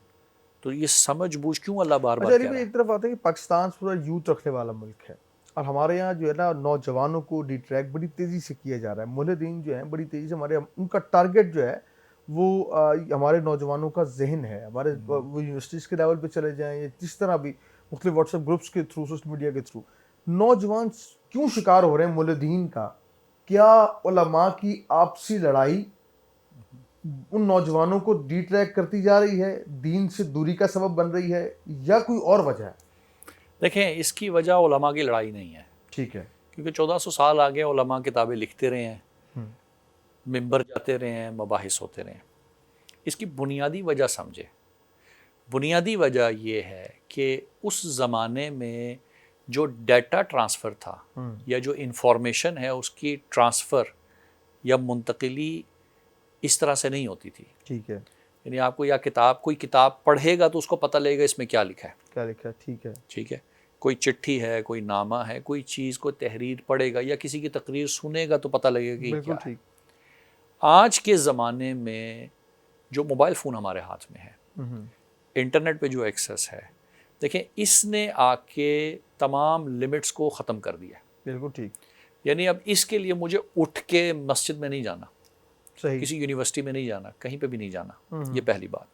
تو یہ سمجھ بوجھ کیوں اللہ بار بار کہہ رہا ہے؟
ایک طرف آتا ہے کہ پاکستان پورا یوتھ رکھنے والا ملک ہے, اور ہمارے یہاں جو ہے نا نوجوانوں کو ڈیٹریکٹ بڑی تیزی سے کیا جا رہا ہے. ملحدین جو ہیں بڑی تیزی سے ہمارے, ان کا ٹارگٹ جو ہے وہ ہمارے نوجوانوں کا ذہن ہے. ہمارے وہ یونیورسٹیز کے لیول پہ چلے جائیں یا جس طرح بھی مختلف واٹس ایپ گروپس کے تھرو, سوشل میڈیا کے تھرو, نوجوان کیوں شکار ہو رہے ہیں ملحدین کا؟ کیا علماء کی آپسی لڑائی ان نوجوانوں کو ڈیٹریکٹ کرتی جا رہی ہے, دین سے دوری کا سبب بن رہی ہے, یا کوئی اور وجہ ہے؟
دیکھیں اس کی وجہ علماء کی لڑائی نہیں ہے.
ٹھیک ہے.
کیونکہ 1400 سال آگے علماء کتابیں لکھتے رہے ہیں, ممبر جاتے رہے ہیں, مباحث ہوتے رہے ہیں. اس کی بنیادی وجہ سمجھے. بنیادی وجہ یہ ہے کہ اس زمانے میں جو ڈیٹا ٹرانسفر تھا یا جو انفارمیشن ہے اس کی ٹرانسفر یا منتقلی اس طرح سے نہیں ہوتی تھی.
ٹھیک ہے.
یعنی آپ کو یا کوئی کتاب پڑھے گا تو اس کو پتہ لگے گا اس میں کیا لکھا ہے.
کیا لکھا ہے. ٹھیک ہے.
ٹھیک ہے. کوئی چٹھی ہے, کوئی نامہ ہے, کوئی چیز کو تحریر پڑھے گا یا کسی کی تقریر سنے گا تو پتہ لگے گا کہ کیا ہے. آج کے زمانے میں جو موبائل فون ہمارے ہاتھ میں ہے, انٹرنیٹ پہ جو ایکسیس ہے, دیکھیں اس نے آ کے تمام لمٹس کو ختم کر دیا.
بالکل ٹھیک.
یعنی اب اس کے لیے مجھے اٹھ کے مسجد میں نہیں جانا,
صحیح,
کسی یونیورسٹی میں نہیں جانا, کہیں پہ بھی نہیں جانا. یہ پہلی بات.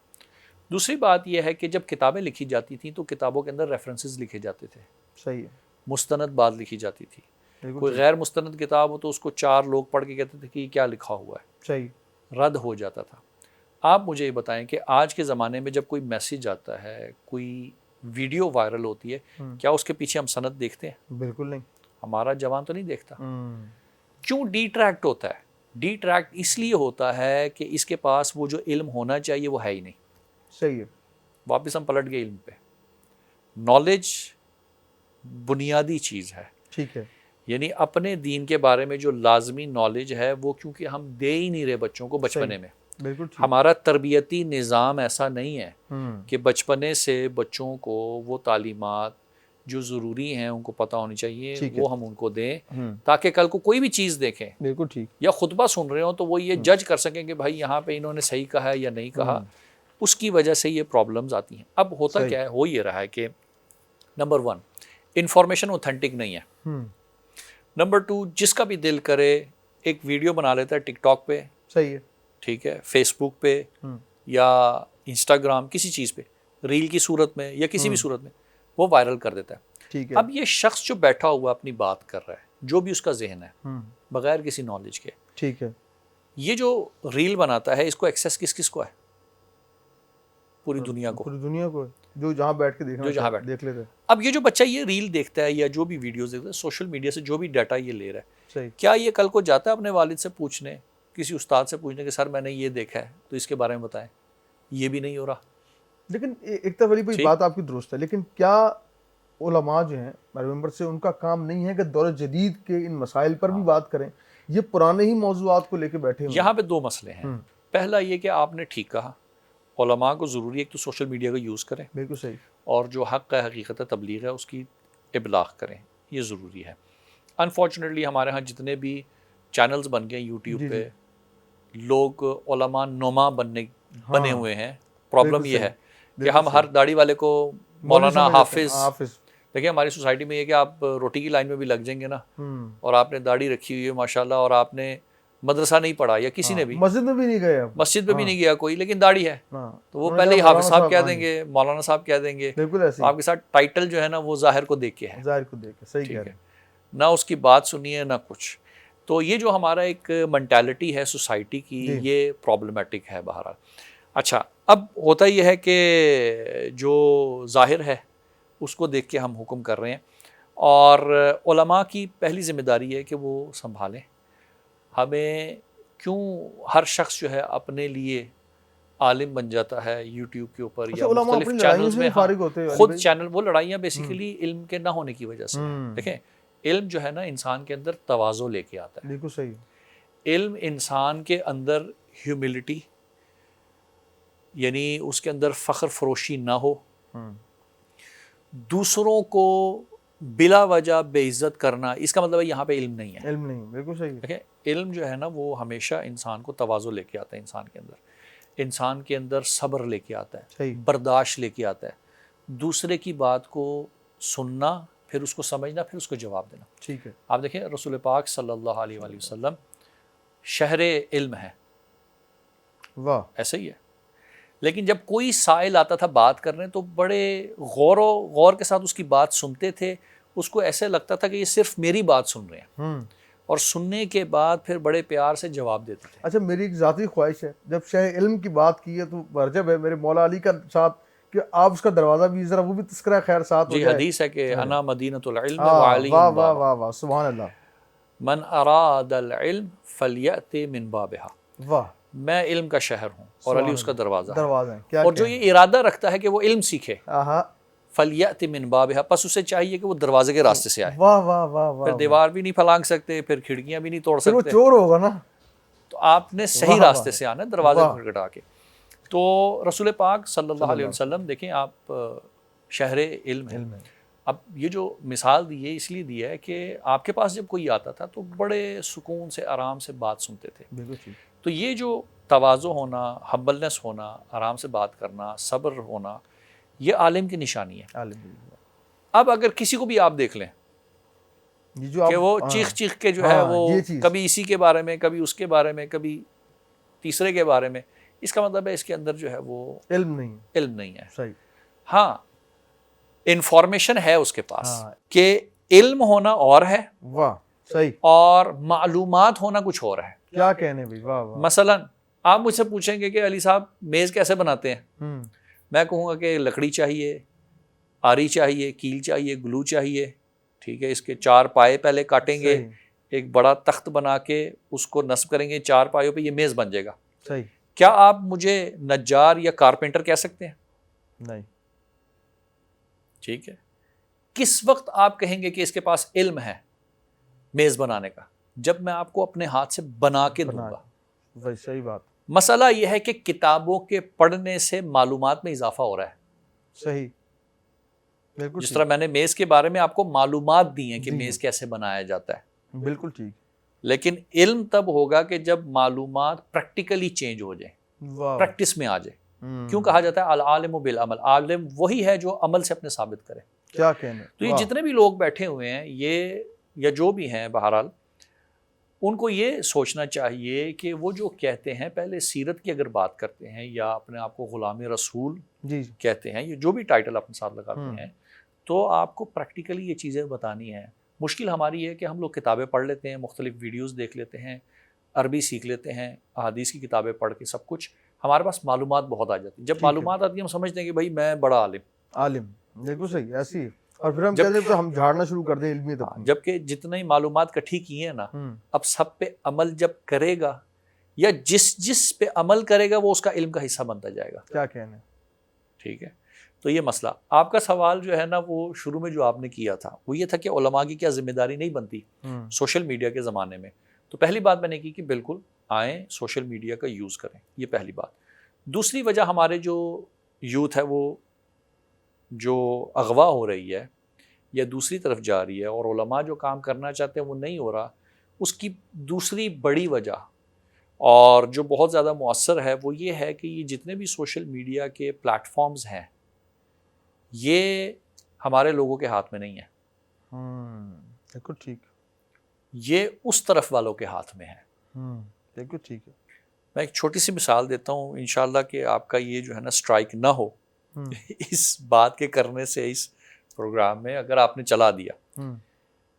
دوسری بات یہ ہے کہ جب کتابیں لکھی جاتی تھیں تو کتابوں کے اندر ریفرنسز لکھے جاتے تھے.
صحیح ہے.
مستند بات لکھی جاتی تھی. کوئی غیر مستند کتاب ہو تو اس کو 4 لوگ پڑھ کے کہتے تھے کہ کیا لکھا ہوا ہے.
صحیح.
رد ہو جاتا تھا. آپ مجھے یہ بتائیں کہ آج کے زمانے میں جب کوئی میسیج آتا ہے, کوئی ویڈیو وائرل ہوتی ہے, کیا اس کے پیچھے ہم سند دیکھتے ہیں؟
بالکل نہیں.
ہمارا جوان تو نہیں دیکھتا. کیوں ڈی ٹریکٹ ہوتا ہے؟ ڈی ٹریکٹ اس لیے ہوتا ہے کہ اس کے پاس وہ جو علم ہونا چاہیے وہ ہے ہی نہیں.
صحیح ہے.
واپس ہم پلٹ گئے علم پہ. نالج بنیادی چیز ہے.
ٹھیک ہے.
یعنی اپنے دین کے بارے میں جو لازمی نالج ہے وہ کیونکہ ہم دے ہی نہیں رہے بچوں کو بچپنے میں.
بالکل.
ہمارا تربیتی نظام ایسا نہیں ہے کہ بچپنے سے بچوں کو وہ تعلیمات جو ضروری ہیں ان کو پتہ ہونی چاہیے, وہ ہم ان کو دیں تاکہ کل کو کوئی بھی چیز دیکھیں.
بالکل ٹھیک.
یا خطبہ سن رہے ہوں تو وہ یہ جج کر سکیں کہ بھائی یہاں پہ انہوں نے صحیح کہا ہے یا نہیں کہا. اس کی وجہ سے یہ پرابلمز آتی ہیں. اب ہوتا کیا ہے, ہو یہ رہا ہے کہ نمبر 1 انفارمیشن اوتھینٹک نہیں ہے. نمبر 2 جس کا بھی دل کرے ایک ویڈیو بنا لیتا ہے ٹک ٹاک پہ.
صحیح ہے.
ٹھیک ہے. فیس بک پہ یا انسٹاگرام, کسی چیز پہ ریل کی صورت میں یا کسی بھی صورت میں, وہ وائرل کر دیتا ہے.
ٹھیک ہے.
اب یہ شخص جو بیٹھا ہوا اپنی بات کر رہا ہے، جو بھی اس کا ذہن ہے، بغیر کسی نالج کے،
ٹھیک ہے.
یہ جو ریل بناتا ہے اس کو ایکسیس کس کو ہے؟ پوری دنیا کو.
پوری دنیا کو جو جہاں بیٹھ کے دیکھنا
جو جہاں
چاہے دیکھ لیتے ہیں.
اب یہ جو بچہ یہ ریل دیکھتا ہے یا جو بھی ویڈیوز دیکھتا ہے، سوشل میڈیا سے جو بھی ڈیٹا یہ لے رہا ہے،
صحیح.
کیا یہ کل کو جاتا ہے اپنے والد سے پوچھنے، کسی استاد سے پوچھنے کہ سر میں نے یہ دیکھا ہے تو اس کے بارے میں بتائیں؟ یہ بھی نہیں ہو رہا.
لیکن ایک طرف والی بات آپ کی درست ہے، لیکن کیا علماء جو ہیں ممبر سے ان کا کام نہیں ہے کہ دور جدید کے ان مسائل پر بھی بات کریں؟ یہ پرانے ہی موضوعات کو لے کے بیٹھے ہوئے.
یہاں پہ دو مسئلے ہیں. پہلا یہ کہ آپ نے ٹھیک کہا، علماء کو ضروری ہے کہ تو سوشل میڈیا کا یوز کریں،
بالکل صحیح،
اور جو حق ہے، حقیقت ہے، تبلیغ ہے، اس کی ابلاغ کریں، یہ ضروری ہے. انفارچونیٹلی ہمارے ہاں جتنے بھی چینلز بن گئے یوٹیوب پہ، لوگ علماء نما بنے ہوئے ہیں. پرابلم یہ ہے کہ ہم ہر داڑھی والے کو مولانا، حافظ. دیکھیں ہماری سوسائٹی میں یہ کہ آپ روٹی کی لائن میں بھی لگ جائیں گے نا، اور آپ نے داڑھی رکھی ہوئی ہے ماشاءاللہ، اور آپ نے مدرسہ نہیں پڑھا، یا کسی نے بھی
مسجد میں بھی نہیں گئے،
مسجد میں بھی نہیں گیا کوئی، لیکن داڑھی ہے، تو وہ پہلے ہی حافظ صاحب کہہ دیں گے، مولانا صاحب کہہ دیں گے.
بالکل ایسے
آپ کے ساتھ ٹائٹل جو ہے نا وہ ظاہر کو دیکھ کے ہے،
ظاہر کو دیکھ کے. صحیح کہہ رہے ہیں.
نہ اس کی بات سنیے نہ کچھ. تو یہ جو ہمارا ایک مینٹیلٹی ہے سوسائٹی کی، یہ پرابلمٹک ہے بہرحال. اچھا، اب ہوتا یہ ہے کہ جو ظاہر ہے اس کو دیکھ کے ہم حکم کر رہے ہیں، اور علماء کی پہلی ذمہ داری ہے کہ وہ سنبھالیں. ہمیں کیوں ہر شخص جو ہے اپنے لیے عالم بن جاتا ہے یوٹیوب کے اوپر یا مختلف چینلز میں، خود چینل، وہ لڑائیاں بیسیکلی علم کے نہ ہونے کی وجہ سے. دیکھیں علم جو ہے نا انسان کے اندر تواضع لے کے آتا ہے.
بالکل صحیح.
علم انسان کے اندر ہیوملٹی، یعنی اس کے اندر فخر فروشی نہ ہو، دوسروں کو بلا وجہ بے عزت کرنا، اس کا مطلب ہے یہاں پہ علم نہیں ہے.
علم نہیں، بالکل صحیح.
دیکھیں علم جو ہے نا وہ ہمیشہ انسان کو تواضع لے کے آتا ہے، انسان کے اندر صبر لے کے آتا ہے، برداشت لے کے آتا ہے، دوسرے کی بات کو سننا، پھر اس کو سمجھنا، پھر اس کو جواب دینا.
ٹھیک ہے.
آپ دیکھیں رسول پاک صلی اللہ علیہ وآلہ وسلم شہر علم ہے،
واہ،
ایسا ہی ہے. لیکن جب کوئی سائل آتا تھا بات کرنے تو بڑے غور کے ساتھ اس کی بات سنتے تھے. اس کو ایسے لگتا تھا کہ یہ صرف میری بات سن رہے ہیں، اور سننے کے بعد پھر بڑے پیار سے جواب دیتے تھے.
اچھا، میری ایک ذاتی خواہش ہے، جب شہ علم کی بات کی ہے تو مرجب ہے میرے مولا علی کا ساتھ کہ آپ اس کا دروازہ بھی ذرا وہ بھی تذکرہ خیر ساتھ ہو جائے.
حدیث ہے کہ انا مدینۃ العلم
وعلی واہ واہ واہ، سبحان اللہ.
من اراد العلم فلیأت من بابها.
واہ،
میں علم کا شہر ہوں اور علی اس کا دروازہ
ہے.
اور جو یہ ارادہ رکھتا ہے کہ وہ علم سیکھے،
آہا،
فلیأت من بابها، پس اسے چاہیے کہ وہ دروازے کے راستے سے آئے.
واہ واہ واہ واہ.
پھر دیوار بھی نہیں پھلانگ سکتے، پھر کھڑکیاں بھی نہیں توڑ
پھر وہ
سکتے،
چور ہوگا نا.
تو آپ نے صحیح راستے سے آنا ہے، دروازے کو کھٹکھٹا کے. تو رسول پاک صلی اللہ علیہ وسلم دیکھیں آپ شہر علم ہے. اب یہ جو مثال دی ہے اس لیے دی ہے کہ آپ کے پاس جب کوئی آتا تھا تو بڑے سکون سے آرام سے بات سنتے تھے. تو یہ جو تواضع ہونا، ہمبلنس ہونا، آرام سے بات کرنا، صبر ہونا، یہ عالم کی نشانی ہے. اب اگر کسی کو بھی آپ دیکھ لیں کہ وہ چیخ کے جو ہے وہ کبھی اسی کے بارے میں، کبھی اس کے بارے میں، کبھی تیسرے کے بارے میں، اس کا مطلب ہے اس کے اندر جو ہے وہ علم نہیں ہے.
صحیح.
ہاں انفارمیشن ہے اس کے پاس، کہ علم ہونا اور ہے،
واہ، صحیح،
اور معلومات ہونا کچھ اور ہے.
کیا کہنے بھی. واہ واہ.
مثلا آپ مجھ سے پوچھیں گے کہ علی صاحب میز کیسے بناتے ہیں، میں کہوں گا کہ لکڑی چاہیے، آری چاہیے، کیل چاہیے، گلو چاہیے، ٹھیک ہے، اس کے 4 پائے پہلے کاٹیں گے، ایک بڑا تخت بنا کے اس کو نصب کریں گے 4 پایوں پہ، یہ میز بن جائے گا.
صحیح.
کیا آپ مجھے نجار یا کارپینٹر کہہ سکتے ہیں؟
نہیں.
ٹھیک ہے. کس وقت آپ کہیں گے کہ اس کے پاس علم ہے میز بنانے کا؟ جب میں آپ کو اپنے ہاتھ سے بنا کے دوں گا.
صحیح بات.
مسئلہ یہ ہے کہ کتابوں کے پڑھنے سے معلومات میں اضافہ ہو رہا ہے.
صحیح، بالکل.
جس طرح میں نے میز کے بارے میں آپ کو معلومات دی ہیں کہ میز کیسے بنایا جاتا ہے،
بالکل ٹھیک.
لیکن علم تب ہوگا کہ جب معلومات پریکٹیکلی چینج ہو جائیں، پریکٹس میں آ جائے. کیوں کہا جاتا ہے العالم بالعمل؟ عالم وہی ہے جو عمل سے اپنے ثابت کرے.
کیا کہنے.
تو یہ جتنے بھی لوگ بیٹھے ہوئے ہیں، یہ یا جو بھی ہیں، بہرحال ان کو یہ سوچنا چاہیے کہ وہ جو کہتے ہیں، پہلے سیرت کی اگر بات کرتے ہیں یا اپنے آپ کو غلام رسول کہتے ہیں، یہ جو بھی ٹائٹل اپنے ساتھ لگاتے ہیں، تو آپ کو پریکٹیکلی یہ چیزیں بتانی ہیں. مشکل ہماری ہے کہ ہم لوگ کتابیں پڑھ لیتے ہیں, مختلف ویڈیوز دیکھ لیتے ہیں, عربی سیکھ لیتے ہیں, احادیث کی کتابیں پڑھ کے سب کچھ ہمارے پاس معلومات بہت آ جاتی ہیں. جب معلومات آتی ہیں ہم سمجھتے ہیں کہ بھائی میں بڑا
عالم, بالکل صحیح ایسی, اور پھر ہم کہتے ہیں کہ ہم جھاڑنا شروع کر دیں علمی تک.
جبکہ جتنی معلومات کٹھی کی ہیں نا, اب سب پہ عمل جب کرے گا یا جس پہ عمل کرے گا وہ اس کا علم کا حصہ بنتا جائے گا.
کیا کہنا ہے.
ٹھیک ہے, تو یہ مسئلہ. آپ کا سوال جو ہے نا وہ شروع میں جو آپ نے کیا تھا وہ یہ تھا کہ علماء کی کیا ذمہ داری نہیں بنتی سوشل میڈیا کے زمانے میں. تو پہلی بات میں نے کی کہ بالکل آئیں سوشل میڈیا کا یوز کریں, یہ پہلی بات. دوسری وجہ ہمارے جو یوتھ ہے وہ جو اغوا ہو رہی ہے یا دوسری طرف جا رہی ہے اور علماء جو کام کرنا چاہتے ہیں وہ نہیں ہو رہا, اس کی دوسری بڑی وجہ اور جو بہت زیادہ مؤثر ہے وہ یہ ہے کہ یہ جتنے بھی سوشل میڈیا کے پلیٹ فارمز ہیں یہ ہمارے لوگوں کے ہاتھ میں نہیں ہے.
بالکل ٹھیک.
یہ اس طرف والوں کے ہاتھ میں ہے.
بالکل ٹھیک ہے.
میں ایک چھوٹی سی مثال دیتا ہوں, انشاءاللہ کہ آپ کا یہ جو ہے نا اسٹرائک نہ ہو اس بات کے کرنے سے اس پروگرام میں, اگر آپ نے چلا دیا.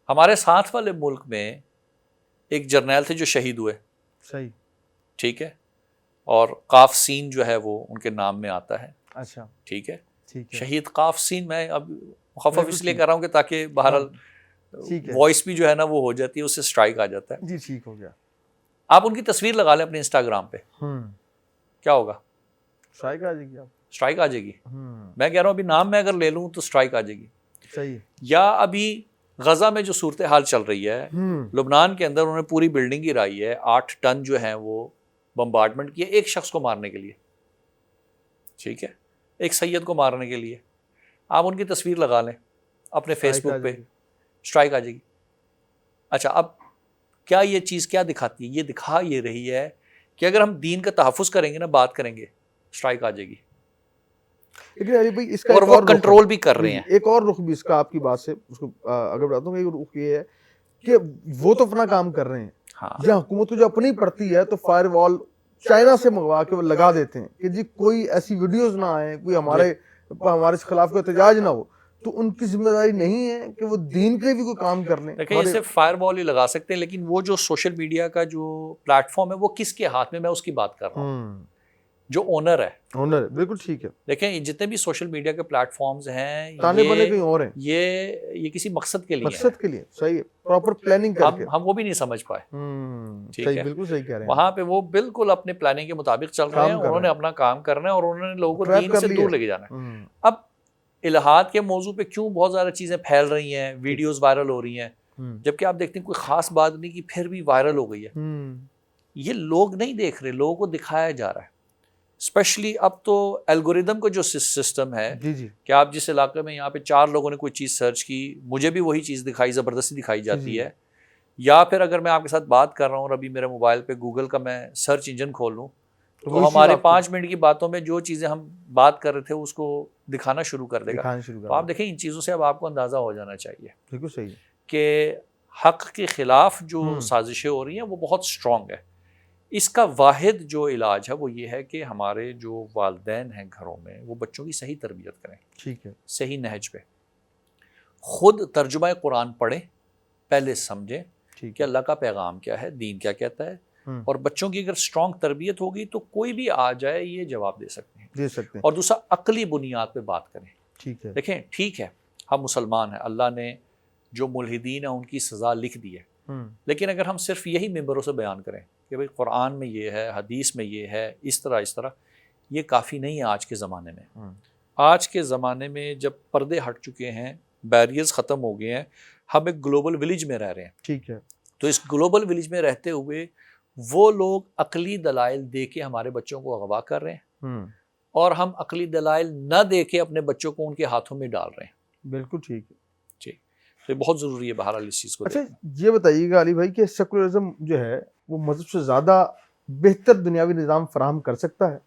ہمارے ساتھ والے ملک میں ایک جرنیل تھے جو شہید ہوئے.
صحیح.
ٹھیک ہے, اور قاف سین جو ہے وہ ان کے نام میں آتا ہے.
اچھا
ٹھیک ہے,
ٹھیک ہے.
شہید قاف سین. میں اب مخفف اس لیے کر رہا ہوں کہ تاکہ بہرحال
ٹھیک ہے,
وائس بھی جو ہے نا وہ ہو جاتی ہے, اس سے اسٹرائک آ جاتا ہے.
جی ٹھیک ہو گیا.
آپ ان کی تصویر لگا لیں اپنے انسٹاگرام پہ, کیا ہوگا؟
اسٹرائک آ جائے گی. آپ
اسٹرائک آ جائے گی. میں کہہ رہا ہوں ابھی نام میں اگر لے لوں تو اسٹرائک آ جائے گی.
صحیح.
یا ابھی غزہ میں جو صورتحال چل رہی ہے, لبنان کے اندر انہوں نے پوری بلڈنگ گرائی ہے, 8 ٹن جو ہیں وہ بمبارڈمنٹ کیے ایک شخص کو مارنے کے لیے. ٹھیک ہے, ایک سید کو مارنے کے لیے. آپ ان کی تصویر لگا لیں اپنے فیس بک پہ, اسٹرائک آ جائے گی. اچھا, اب کیا یہ چیز کیا دکھاتی ہے؟ یہ دکھا یہ رہی ہے کہ اگر ہم دین کا تحفظ کریں گے نا, بات کریں گے, اسٹرائک آ جائے گی.
لیکن علی بھائی اس کا
اور وہ کنٹرول بھی کر رہے ہیں.
ایک اور رخ بھی اس کا آپ کی بات سے اس کو اگر بتاتا ہوں, ایک رخ یہ ہے کہ وہ تو اپنا کام کر رہے ہیں, یا حکومت کو جو اپنی پڑتی ہے تو فائر وال چائنا سے منگوا کے وہ لگا دیتے ہیں کہ جی کوئی ایسی ویڈیوز نہ آئیں, کوئی ہمارے خلاف کوئی احتجاج نہ ہو. تو ان کی ذمہ داری نہیں ہے کہ وہ دین کے بھی کوئی کام کر لیں.
دیکھیں, یہ صرف فائر وال ہی لگا سکتے ہیں, لیکن وہ جو سوشل میڈیا کا جو پلیٹ فارم ہے وہ کس کے ہاتھ میں اس کی بات کر رہا ہوں, جو اونر ہے.
اونر, بالکل ٹھیک ہے.
دیکھیں جتنے بھی سوشل میڈیا کے پلیٹ فارمز ہیں یہ کسی مقصد کے لیے
صحیح ہے, پراپر پلاننگ کر کے.
ہم وہ بھی نہیں سمجھ پائے. ٹھیک ہے,
بالکل صحیح کہہ رہے ہیں.
وہاں پہ وہ بالکل اپنے پلاننگ کے مطابق چل رہے ہیں, انہوں نے اپنا کام کرنا ہے اور انہوں نے لوگوں کو دین سے دور لے کے جانا ہے. اب الہاد کے موضوع پہ کیوں بہت زیادہ چیزیں پھیل رہی ہیں, ویڈیوز وائرل ہو رہی ہیں, جبکہ آپ دیکھتے ہیں کوئی خاص بات نہیں کی پھر بھی وائرل ہو گئی ہے. یہ لوگ نہیں دیکھ رہے, لوگوں کو دکھایا جا رہا ہے. اسپیشلی اب تو الگوریدم کا جو سسٹم ہے کہ آپ جس علاقے میں یہاں پہ 4 لوگوں نے کوئی چیز سرچ کی, مجھے بھی وہی چیز دکھائی, زبردستی دکھائی جاتی ہے. یا پھر اگر میں آپ کے ساتھ بات کر رہا ہوں اور ابھی میرے موبائل پہ گوگل کا میں سرچ انجن کھول لوں تو ہمارے 5 منٹ کی باتوں میں جو چیزیں ہم بات کر رہے تھے اس کو دکھانا شروع کر دے گا. تو آپ دیکھیں ان چیزوں سے اب آپ کو اندازہ ہو جانا چاہیے
بالکل صحیح
کہ حق کے خلاف جو سازشیں ہو رہی ہیں وہ بہت اسٹرانگ ہے. اس کا واحد جو علاج ہے وہ یہ ہے کہ ہمارے جو والدین ہیں گھروں میں وہ بچوں کی صحیح تربیت کریں.
ٹھیک ہے,
صحیح نہج پہ خود ترجمہ قرآن پڑھیں, پہلے سمجھیں کہ اللہ کا پیغام کیا ہے, دین کیا کہتا ہے, اور بچوں کی اگر اسٹرانگ تربیت ہوگی تو کوئی بھی آ جائے یہ جواب دے سکتے ہیں. اور دوسرا عقلی بنیاد پہ بات کریں.
ٹھیک ہے,
دیکھیں ٹھیک ہے ہم مسلمان ہیں, اللہ نے جو ملحدین ہیں ان کی سزا لکھ دی ہے, لیکن اگر ہم صرف یہی ممبروں سے بیان کریں کہ بھئی قرآن میں یہ ہے, حدیث میں یہ ہے, اس طرح, یہ کافی نہیں ہے آج کے زمانے میں. آج کے زمانے میں جب پردے ہٹ چکے ہیں, بیریئرز ختم ہو گئے ہیں, ہم ایک گلوبل ولیج میں رہ رہے ہیں.
ٹھیک ہے,
تو اس گلوبل ولیج میں رہتے ہوئے وہ لوگ عقلی دلائل دے کے ہمارے بچوں کو اغوا کر رہے ہیں, اور ہم عقلی دلائل نہ دے کے اپنے بچوں کو ان کے ہاتھوں میں ڈال رہے ہیں.
بالکل ٹھیک ہے.
تو یہ بہت ضروری ہے بہرحال اس چیز کو.
اچھا یہ بتائیے گا علی بھائی کہ سیکولرزم جو ہے وہ مذہب سے زیادہ بہتر دنیاوی نظام فراہم کر سکتا ہے؟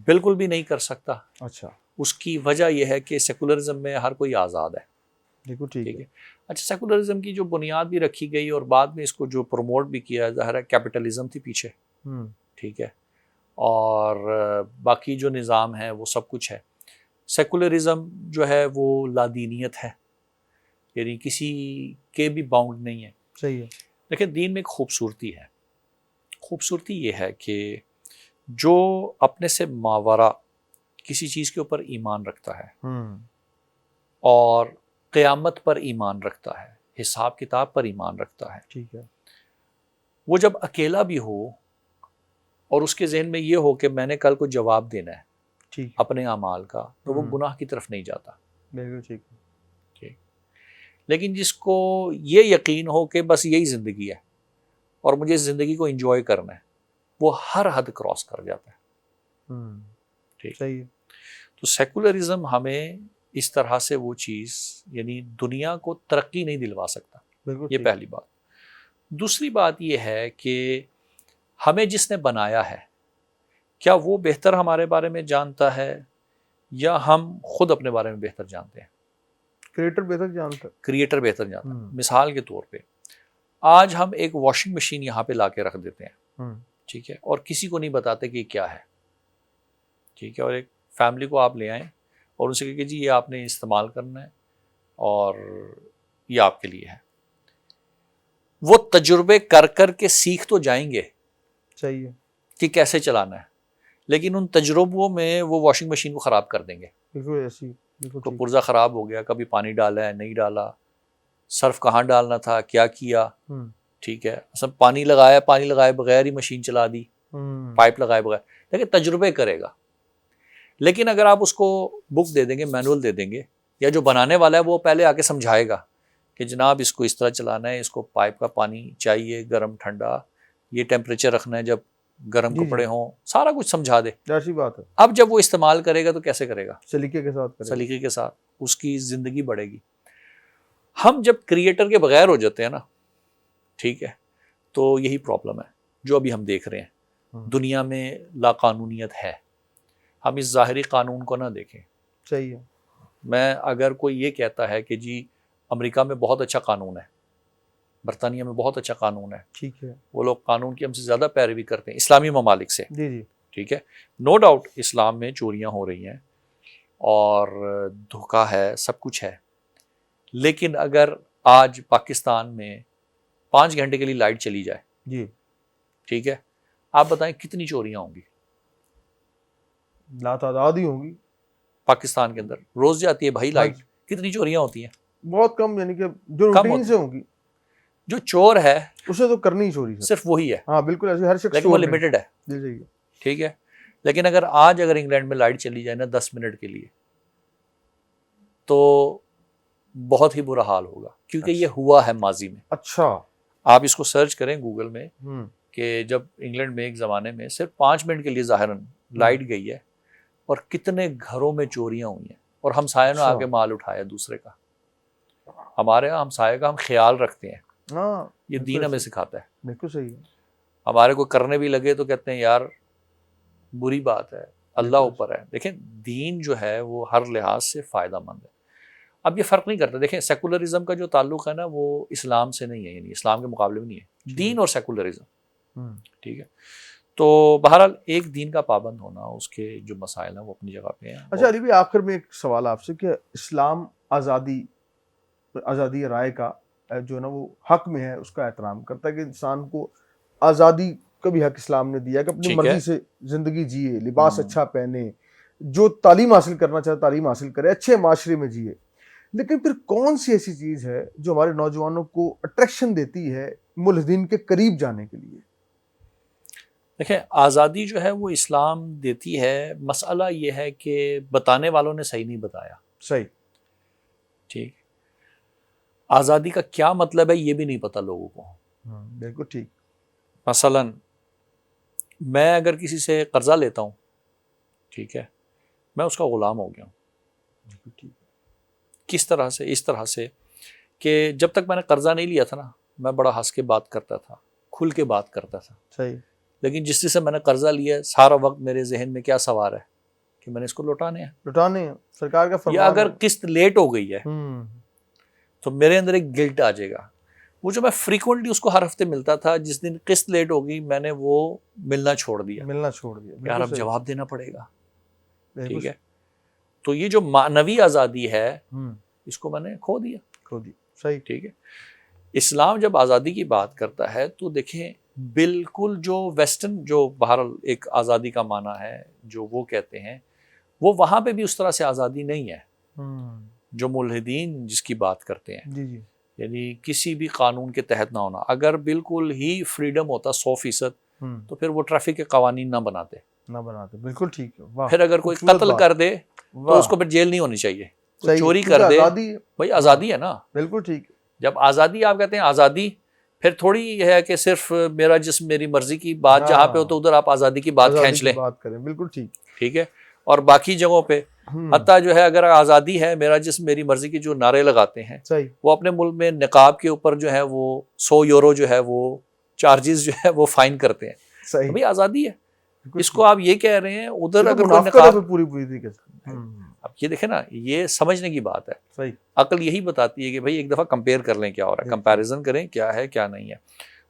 بالکل بھی نہیں کر سکتا.
اچھا,
اس کی وجہ یہ ہے کہ سیکولرزم میں ہر کوئی آزاد ہے.
بالکل ٹھیک ہے.
اچھا, سیکولرزم کی جو بنیاد بھی رکھی گئی اور بعد میں اس کو جو پروموٹ بھی کیا, ظاہر ہے کیپٹلزم تھی پیچھے. ٹھیک ہے, اور باقی جو نظام ہے وہ سب کچھ ہے. سیکولرزم جو ہے وہ لادینیت ہے، یعنی کسی کے بھی باؤنڈ نہیں ہے.
صحیح ہے.
دیکھیں دین میں ایک خوبصورتی ہے، خوبصورتی یہ ہے کہ جو اپنے سے ماورا کسی چیز کے اوپر ایمان رکھتا ہے اور قیامت پر ایمان رکھتا ہے، حساب کتاب پر ایمان رکھتا ہے،
ٹھیک ہے.
وہ جب اکیلا بھی ہو اور اس کے ذہن میں یہ ہو کہ میں نے کل کو جواب دینا ہے
ٹھیک ہے.
اپنے اعمال کا، تو وہ گناہ کی طرف نہیں جاتا.
بالکل ٹھیک ہے.
لیکن جس کو یہ یقین ہو کہ بس یہی زندگی ہے اور مجھے اس زندگی کو انجوائے کرنا ہے، وہ ہر حد کراس کر جاتا ہے. ٹھیک.
صحیح ہے.
تو سیکولرزم ہمیں اس طرح سے وہ چیز، یعنی دنیا کو ترقی نہیں دلوا سکتا.
بالکل
یہ پہلی بات. دوسری بات یہ ہے کہ ہمیں جس نے بنایا ہے، کیا وہ بہتر ہمارے بارے میں جانتا ہے یا ہم خود اپنے بارے میں بہتر جانتے ہیں؟
کریٹر بہتر جانتا ہے.
کریٹر بہتر جانتا ہے. مثال کے طور پہ آج ہم ایک واشنگ مشین یہاں پہ لا کے رکھ دیتے ہیں، ٹھیک ہے، اور کسی کو نہیں بتاتے کہ یہ کیا ہے، ٹھیک ہے، اور ایک فیملی کو آپ لے آئیں اور ان سے کہیں کہ جی یہ آپ نے استعمال کرنا ہے اور یہ آپ کے لیے ہے. وہ تجربے کر کر کے سیکھ تو جائیں گے
صحیح ہے
کہ کیسے چلانا ہے، لیکن ان تجربوں میں وہ واشنگ مشین کو خراب کر دیں گے.
بالکل ایسی.
تو پرزہ خراب ہو گیا، کبھی پانی ڈالا ہے نہیں ڈالا، صرف کہاں ڈالنا تھا، کیا کیا، ٹھیک ہے، سب پانی لگائے بغیر ہی مشین چلا دی، پائپ لگائے بغیر. لیکن تجربے کرے گا. لیکن اگر آپ اس کو بک دے دیں گے، مینول دے دیں گے، یا جو بنانے والا ہے وہ پہلے آ کے سمجھائے گا کہ جناب اس کو اس طرح چلانا ہے، اس کو پائپ کا پانی چاہیے گرم ٹھنڈا، یہ ٹیمپریچر رکھنا ہے جب گرم کپڑے ہوں، سارا کچھ سمجھا دے.
ایسی بات ہے.
اب جب وہ استعمال کرے گا تو کیسے کرے گا؟
سلیقے کے ساتھ کرے گا.
سلیقے کے ساتھ. اس کی زندگی بڑھے گی. ہم جب کریٹر کے بغیر ہو جاتے ہیں نا، ٹھیک ہے، تو یہی پرابلم ہے جو ابھی ہم دیکھ رہے ہیں. دنیا میں لاقانونیت ہے، ہم اس ظاہری قانون کو نہ دیکھیں.
صحیح ہے.
میں اگر کوئی یہ کہتا ہے کہ جی امریکہ میں بہت اچھا قانون ہے، برطانیہ میں بہت اچھا قانون ہے،
ٹھیک ہے،
وہ لوگ قانون کی ہم سے زیادہ پیروی کرتے ہیں اسلامی ممالک سے،
جی جی،
ٹھیک ہے، نو ڈاؤٹ اسلام میں چوریاں ہو رہی ہیں اور دھوکہ ہے، سب کچھ ہے. لیکن اگر آج پاکستان میں 5 گھنٹے کے لیے لائٹ چلی جائے،
جی،
ٹھیک ہے، آپ بتائیں کتنی چوریاں ہوں گی؟
لاتعداد ہی ہوں گی.
پاکستان کے اندر روز جاتی ہے بھائی لائٹ، کتنی چوریاں ہوتی ہیں؟
بہت کم، یعنی کہ جو روٹین سے ہوں گی. جو
چور ہے
اسے تو کرنی ہی چوری
صرف وہی ہے.
ہاں بالکل ایسے ہر شخص،
لیکن وہ لمیٹڈ ہے.
جی جی،
ٹھیک ہے. لیکن اگر انگلینڈ میں لائٹ چلی جائے نا 10 منٹ کے لیے، تو بہت ہی برا حال ہوگا، کیونکہ یہ ہوا ہے ماضی میں.
اچھا،
آپ اس کو سرچ کریں گوگل میں کہ جب انگلینڈ میں ایک زمانے میں صرف 5 منٹ کے لیے ظاہراً لائٹ گئی ہے اور کتنے گھروں میں چوریاں ہوئی ہیں، اور ہمسایہ نے آ کے مال اٹھایا دوسرے کا. ہمارے یہاں ہمسایہ کا ہم خیال رکھتے ہیں، یہ دین ہمیں سکھاتا ہے.
بالکل صحیح ہے.
ہمارے کو کرنے بھی لگے تو کہتے ہیں یار بری بات ہے، اللہ اوپر ہے. دیکھیں دین جو ہے وہ ہر لحاظ سے فائدہ مند ہے. اب یہ فرق نہیں کرتا. دیکھیں سیکولرزم کا جو تعلق ہے نا وہ اسلام سے نہیں ہے، یعنی اسلام کے مقابلے میں نہیں ہے دین اور سیکولرزم. ٹھیک ہے. تو بہرحال ایک دین کا پابند ہونا، اس کے جو مسائل ہیں وہ اپنی جگہ پہ ہیں.
اچھا علی بھائی، آخر میں ایک سوال آپ سے کہ اسلام آزادی رائے کا جو نا وہ حق میں ہے، اس کا احترام کرتا ہے کہ انسان کو آزادی کا بھی حق اسلام نے دیا کہ اپنی مرضی سے زندگی جیے، لباس اچھا پہنے، جو تعلیم حاصل کرنا چاہے تعلیم حاصل کرے، اچھے معاشرے میں جیے. لیکن پھر کون سی ایسی چیز ہے جو ہمارے نوجوانوں کو اٹریکشن دیتی ہے ملحدین کے قریب جانے کے لیے؟
دیکھیں آزادی جو ہے وہ اسلام دیتی ہے، مسئلہ یہ ہے کہ بتانے والوں نے صحیح نہیں بتایا.
صحیح.
ٹھیک. آزادی کا کیا مطلب ہے یہ بھی نہیں پتا لوگوں کو.
بالکل ٹھیک.
مثلا میں اگر کسی سے قرضہ لیتا ہوں، ٹھیک ہے، میں اس کا غلام ہو گیا ہوں. کس طرح سے؟ اس طرح سے کہ جب تک میں نے قرضہ نہیں لیا تھا نا، میں بڑا ہنس کے بات کرتا تھا، کھل کے بات کرتا تھا.
صحیح.
لیکن جس سے میں نے قرضہ لیا، سارا وقت میرے ذہن میں کیا سوار ہے کہ میں نے اس کو لوٹانے ہیں،
سرکار کا فرمان.
یا اگر قسط لیٹ ہو گئی ہے تو میرے اندر ایک گلٹ آ جائے گا. وہ جو میں فریکوینٹلی اس کو ہر ہفتے ملتا تھا، جس دن قسط لیٹ ہو گئی میں نے وہ ملنا چھوڑ دیا. یار اب جواب دینا پڑے گا. ٹھیک ہے. تو یہ جو معنوی آزادی ہے اس کو میں نے کھو دیا.
صحیح.
ٹھیک ہے. اسلام جب آزادی کی بات کرتا ہے تو دیکھیں بالکل جو ویسٹرن جو بہرحال ایک آزادی کا معنی ہے جو وہ کہتے ہیں وہ وہاں پہ بھی اس طرح سے آزادی نہیں ہے جو ملحدین جس کی بات کرتے ہیں.
جی جی.
یعنی کسی بھی قانون کے تحت نہ ہونا. اگر بالکل ہی فریڈم ہوتا 100% تو پھر وہ ٹریفک کے قوانین نہ بناتے.
بالکل ٹھیک ہے. واہ.
پھر اگر کوئی قتل کر دے تو اس کو پھر جیل نہیں ہونی چاہیے. چوری کر دے بھائی آزادی ہے نا.
بالکل ٹھیک.
جب آزادی آپ کہتے ہیں آزادی پھر تھوڑی یہ ہے کہ صرف میرا جسم میری مرضی کی بات جہاں پہ ہو تو ادھر آپ آزادی کی بات کھینچ لیں.
بات کریں. بالکل ٹھیک.
ٹھیک ہے. اور باقی جگہوں پہ حتیٰ جو ہے اگر آزادی ہے میرا جسم میری مرضی کی جو نعرے لگاتے ہیں وہ اپنے ملک میں نقاب کے اوپر جو ہے وہ 100 یورو جو ہے وہ چارجز جو ہے وہ فائن کرتے ہیں.
صحیح.
بھائی آزادی ہے. اس کو آپ یہ کہہ رہے ہیں ادھر اگر کوئی نقاب
پوری طریقے سے.
اب یہ دیکھیں نا یہ سمجھنے کی بات ہے.
صحیح.
عقل یہی بتاتی ہے کہ بھائی ایک دفعہ کمپیئر کر لیں کیا ہو رہا ہے, کمپیریزن کریں کیا ہے کیا نہیں ہے.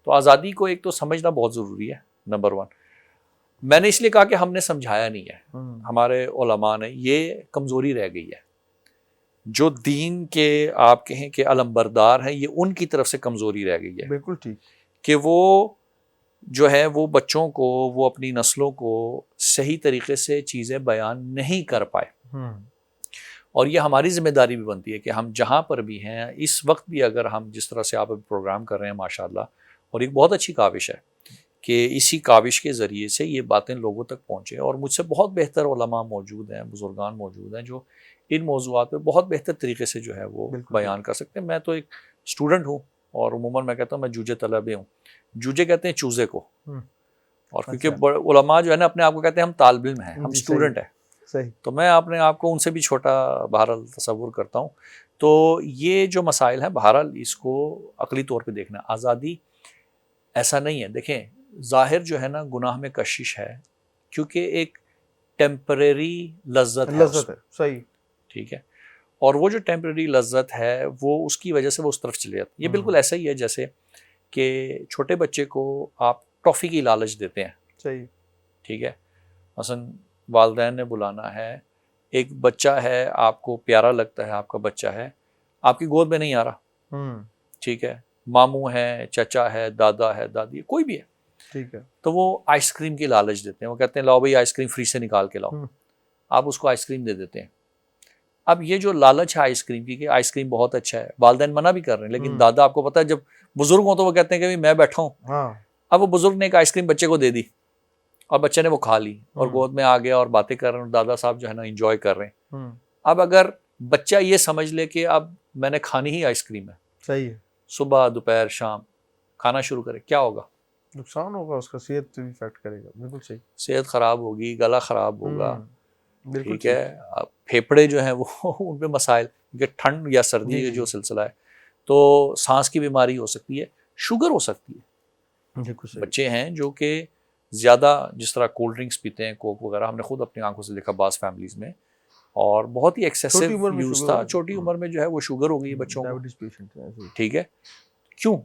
تو آزادی کو ایک تو سمجھنا بہت ضروری ہے نمبر 1. میں نے اس لیے کہا کہ ہم نے سمجھایا نہیں ہے, ہمارے علماء نے. یہ کمزوری رہ گئی ہے جو دین کے آپ کہیں کہ علمبردار ہیں یہ ان کی طرف سے کمزوری رہ گئی ہے.
بالکل ٹھیک.
کہ وہ جو ہے وہ بچوں کو وہ اپنی نسلوں کو صحیح طریقے سے چیزیں بیان نہیں کر پائے. اور یہ ہماری ذمہ داری بھی بنتی ہے کہ ہم جہاں پر بھی ہیں اس وقت بھی اگر ہم جس طرح سے آپ ابھی پروگرام کر رہے ہیں ماشاءاللہ, اور ایک بہت اچھی کاوش ہے کہ اسی کاوش کے ذریعے سے یہ باتیں لوگوں تک پہنچے. اور مجھ سے بہت بہتر علماء موجود ہیں, بزرگان موجود ہیں جو ان موضوعات پہ بہت بہتر طریقے سے جو ہے وہ بیان کر سکتے ہیں. میں تو ایک اسٹوڈنٹ ہوں اور عموماً میں کہتا ہوں میں جوجے طلبے ہوں. جوجے کہتے ہیں چوزے کو, اور کیونکہ علماء جو ہے نا اپنے آپ کو کہتے ہیں ہم طالب علم ہیں, ہم اسٹوڈنٹ ہیں.
صحیح.
تو میں اپنے آپ کو ان سے بھی چھوٹا بہرحال تصور کرتا ہوں. تو یہ جو مسائل ہیں بہرحال اس کو عقلی طور پہ دیکھنا. آزادی ایسا نہیں ہے. دیکھیں ظاہر جو ہے نا گناہ میں کشش ہے کیونکہ ایک ٹیمپریری لذت ہے.
صحیح.
ٹھیک ہے. اور وہ جو ٹیمپریری لذت ہے وہ اس کی وجہ سے وہ اس طرف چلے جاتے. یہ بالکل ایسا ہی ہے جیسے کہ چھوٹے بچے کو آپ ٹافی کی لالچ دیتے ہیں.
صحیح.
ٹھیک ہے. مثلا والدین نے بلانا ہے, ایک بچہ ہے آپ کو پیارا لگتا ہے, آپ کا بچہ ہے آپ کی گود میں نہیں آ رہا. ٹھیک ہے. ماموں ہے, چچا ہے, دادا ہے, دادی ہے, کوئی بھی ہے.
ٹھیک ہے. تو
وہ آئس کریم کی لالچ دیتے ہیں. وہ کہتے ہیں لاؤ بھائی آئس کریم فریج سے نکال کے لاؤ. آپ اس کو آئس کریم دے دیتے ہیں. اب یہ جو لالچ ہے آئس کریم کی کہ آئس کریم بہت اچھا ہے, والدین منع بھی کر رہے ہیں, لیکن دادا آپ کو پتہ ہے جب بزرگ ہوں تو وہ کہتے ہیں کہ میں بیٹھا ہوں. اب وہ بزرگ نے ایک آئس کریم بچے کو دے دی اور بچے نے وہ کھا لی اور گود میں آ گیا اور باتیں کر رہے ہیں, دادا صاحب جو ہے نا انجوائے کر رہے ہیں. اب اگر بچہ یہ سمجھ لے کہ اب میں نے کھانی ہی آئس کریم ہے,
صحیح ہے,
صبح دوپہر شام کھانا شروع کرے, کیا ہوگا؟
نقصان ہوگا, اس کا صحت پہ بھی افیکٹ کرے گا. بالکل صحیح.
صحت خراب ہوگی, گلا خراب ہوگا. ٹھیک ہے. پھیپھڑے جو ہیں وہ ان پہ مسائل, کیونکہ ٹھنڈ یا سردی کا جو سلسلہ ہے تو سانس کی بیماری ہو سکتی ہے, شوگر ہو سکتی ہے. بچے ہیں جو کہ زیادہ جس طرح کولڈ ڈرنکس پیتے ہیں, کوک وغیرہ, ہم نے خود اپنی آنکھوں سے دیکھا بعض فیملیز میں, اور بہت ہی ایکسیسو یوز تھا. چھوٹی عمر میں جو ہے وہ شوگر ہو گئی ہے بچوں کو. ٹھیک ہے. کیوں؟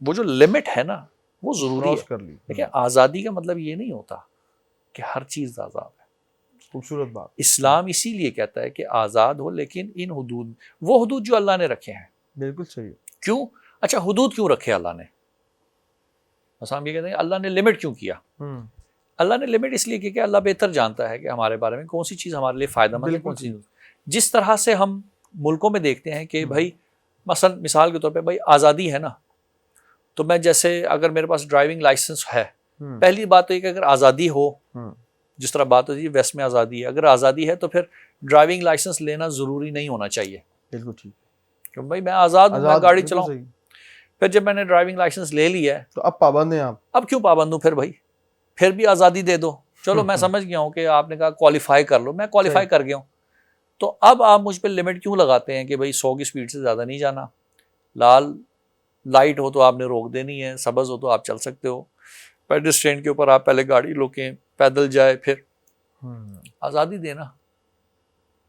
وہ جو لمٹ ہے نا وہ ضروری ہے. دیکھیں آزادی کا مطلب یہ نہیں ہوتا کہ ہر چیز آزاد ہے.
خوبصورت بات.
اسلام اسی لیے کہتا ہے کہ آزاد ہو, لیکن ان حدود, وہ حدود جو اللہ نے رکھے ہیں.
بالکل صحیح.
کیوں؟ اچھا حدود کیوں رکھے اللہ نے؟ مثلا ہم یہ کہتے ہیں اللہ نے لمٹ کیوں کیا؟ اللہ نے لمٹ اس لیے کی کہ اللہ بہتر جانتا ہے کہ ہمارے بارے میں کون سی چیز ہمارے لیے فائدہ مند ہے, کون سی. جس طرح سے ہم ملکوں میں دیکھتے ہیں کہ بھائی مثلا مثال کے طور پہ بھائی آزادی ہے نا, تو میں جیسے اگر میرے پاس ڈرائیونگ لائسنس ہے, پہلی بات تو یہ کہ اگر آزادی ہو, جس طرح بات ہوتی ہے ویسٹ میں آزادی ہے, اگر آزادی ہے تو پھر ڈرائیونگ لائسنس لینا ضروری نہیں ہونا چاہیے.
بالکل ٹھیک.
کیوں بھائی میں آزاد ہوں, میں گاڑی چلاؤں. پھر جب میں نے ڈرائیونگ لائسنس لے لی ہے
تو اب پابند ہیں آپ.
اب کیوں پابند ہوں پھر بھائی؟ پھر بھی آزادی دے دو. چلو میں سمجھ گیا ہوں کہ آپ نے کہا کوالیفائی کر لو, میں کوالیفائی کر گیا ہوں, تو اب آپ مجھ پہ لمٹ کیوں لگاتے ہیں کہ بھائی 100 کی سپیڈ سے زیادہ نہیں جانا, لال لائٹ ہو تو آپ نے روک دینی ہے, سبز ہو تو آپ چل سکتے ہو, پیڈسٹرین کے اوپر آپ پہلے گاڑی روکیں, پیدل جائے, پھر آزادی دینا.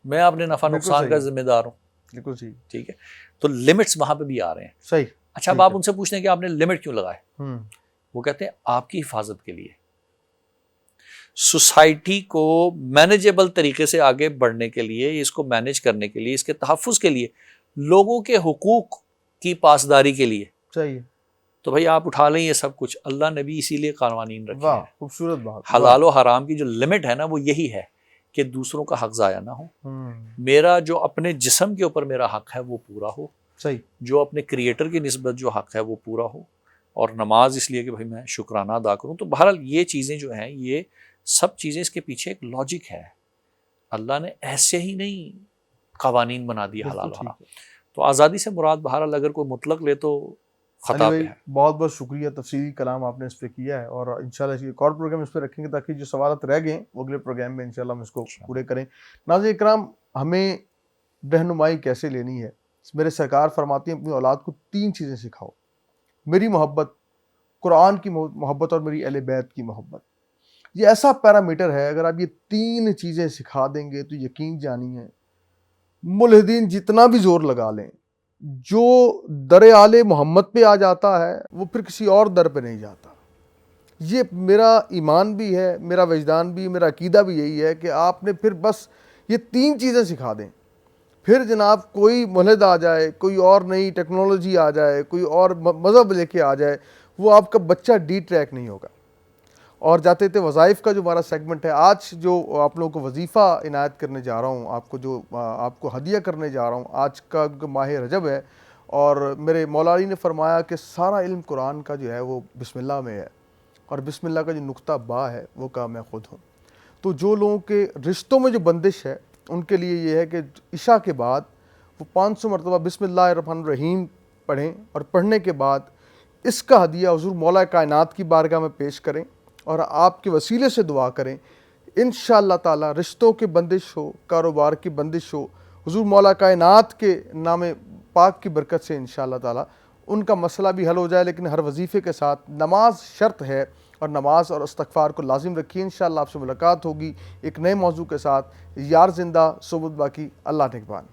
میں اپنے نفع نقصان کا ذمہ دار ہوں.
بالکل صحیح.
ٹھیک ہے. تو لمٹس وہاں پہ بھی آ رہے ہیں.
صحیح.
اچھا اب آپ ان سے پوچھتے ہیں کہ آپ نے لمٹ کیوں لگائے؟ وہ کہتے ہیں آپ کی حفاظت کے لیے. سوسائٹی کو مینیجیبل طریقے سے آگے بڑھنے کے لیے، اس کو مینیج کرنے کے لیے، اس کے تحفظ کے لیے، لوگوں کے حقوق کی پاسداری کے لیے،
صحیح ہے،
تو بھائی آپ اٹھا لیں یہ سب کچھ. اللہ نے بھی اسی لیے قوانین رکھے
واہ
ہیں.
خوبصورت بات.
حلال و حرام کی جو لمٹ ہے نا وہ یہی ہے کہ دوسروں کا حق ضائع نہ ہو. میرا جو اپنے جسم کے اوپر میرا حق ہے وہ پورا ہو،
صحیح،
جو اپنے کریٹر کی نسبت جو حق ہے وہ پورا ہو، اور نماز اس لیے کہ بھائی میں شکرانہ ادا کروں. تو بہرحال یہ چیزیں جو ہیں، یہ سب چیزیں، اس کے پیچھے ایک لاجک ہے. اللہ نے ایسے ہی نہیں قوانین بنا دیے حلال و حرام. تو آزادی سے مراد بہرحال اگر کوئی مطلق لے تو
علی
خطا پہ
بھائی
ہے.
بہت بہت شکریہ، تفصیلی کلام آپ نے اس پہ کیا ہے، اور انشاءاللہ ایک اور پروگرام اس پہ رکھیں گے تاکہ جو سوالات رہ گئے ہیں وہ اگلے پروگرام میں انشاءاللہ ہم اس کو پورے کریں. ناظرین اکرام، ہمیں رہنمائی کیسے لینی ہے؟ میرے سرکار فرماتے ہیں اپنی اولاد کو 3 چیزیں سکھاؤ: میری محبت، قرآن کی محبت، اور میری اہل بیت کی محبت. یہ ایسا پیرامیٹر ہے، اگر آپ یہ 3 چیزیں سکھا دیں گے تو یقین جانیے ملحدین جتنا بھی زور لگا لیں، جو در آل محمد پہ آ جاتا ہے وہ پھر کسی اور در پہ نہیں جاتا. یہ میرا ایمان بھی ہے، میرا وجدان بھی، میرا عقیدہ بھی یہی ہے کہ آپ نے پھر بس یہ 3 چیزیں سکھا دیں، پھر جناب کوئی ملحد آ جائے، کوئی اور نئی ٹیکنالوجی آ جائے، کوئی اور مذہب لے کے آ جائے، وہ آپ کا بچہ ڈی ٹریک نہیں ہوگا. اور جاتے تھے وظائف کا جو ہمارا سیگمنٹ ہے، آج جو آپ لوگوں کو وظیفہ عنایت کرنے جا رہا ہوں، آپ کو ہدیہ کرنے جا رہا ہوں، آج کا ماہ رجب ہے، اور میرے مولا علی نے فرمایا کہ سارا علم قرآن کا جو ہے وہ بسم اللہ میں ہے، اور بسم اللہ کا جو نقطہ با ہے وہ کا میں خود ہوں. تو جو لوگوں کے رشتوں میں جو بندش ہے ان کے لیے یہ ہے کہ عشاء کے بعد وہ 500 مرتبہ بسم اللہ الرحمن الرحیم پڑھیں، اور پڑھنے کے بعد اس کا ہدیہ حضور مولا کائنات کی بارگاہ میں پیش کریں اور آپ کے وسیلے سے دعا کریں. انشاءاللہ تعالی رشتوں کی بندش ہو، کاروبار کی بندش ہو، حضور مولا کائنات کے نام پاک کی برکت سے انشاءاللہ تعالی ان کا مسئلہ بھی حل ہو جائے. لیکن ہر وظیفے کے ساتھ نماز شرط ہے، اور نماز اور استغفار کو لازم رکھیے. انشاءاللہ آپ سے ملاقات ہوگی ایک نئے موضوع کے ساتھ. یار زندہ صحبت باقی. اللہ نگہبان.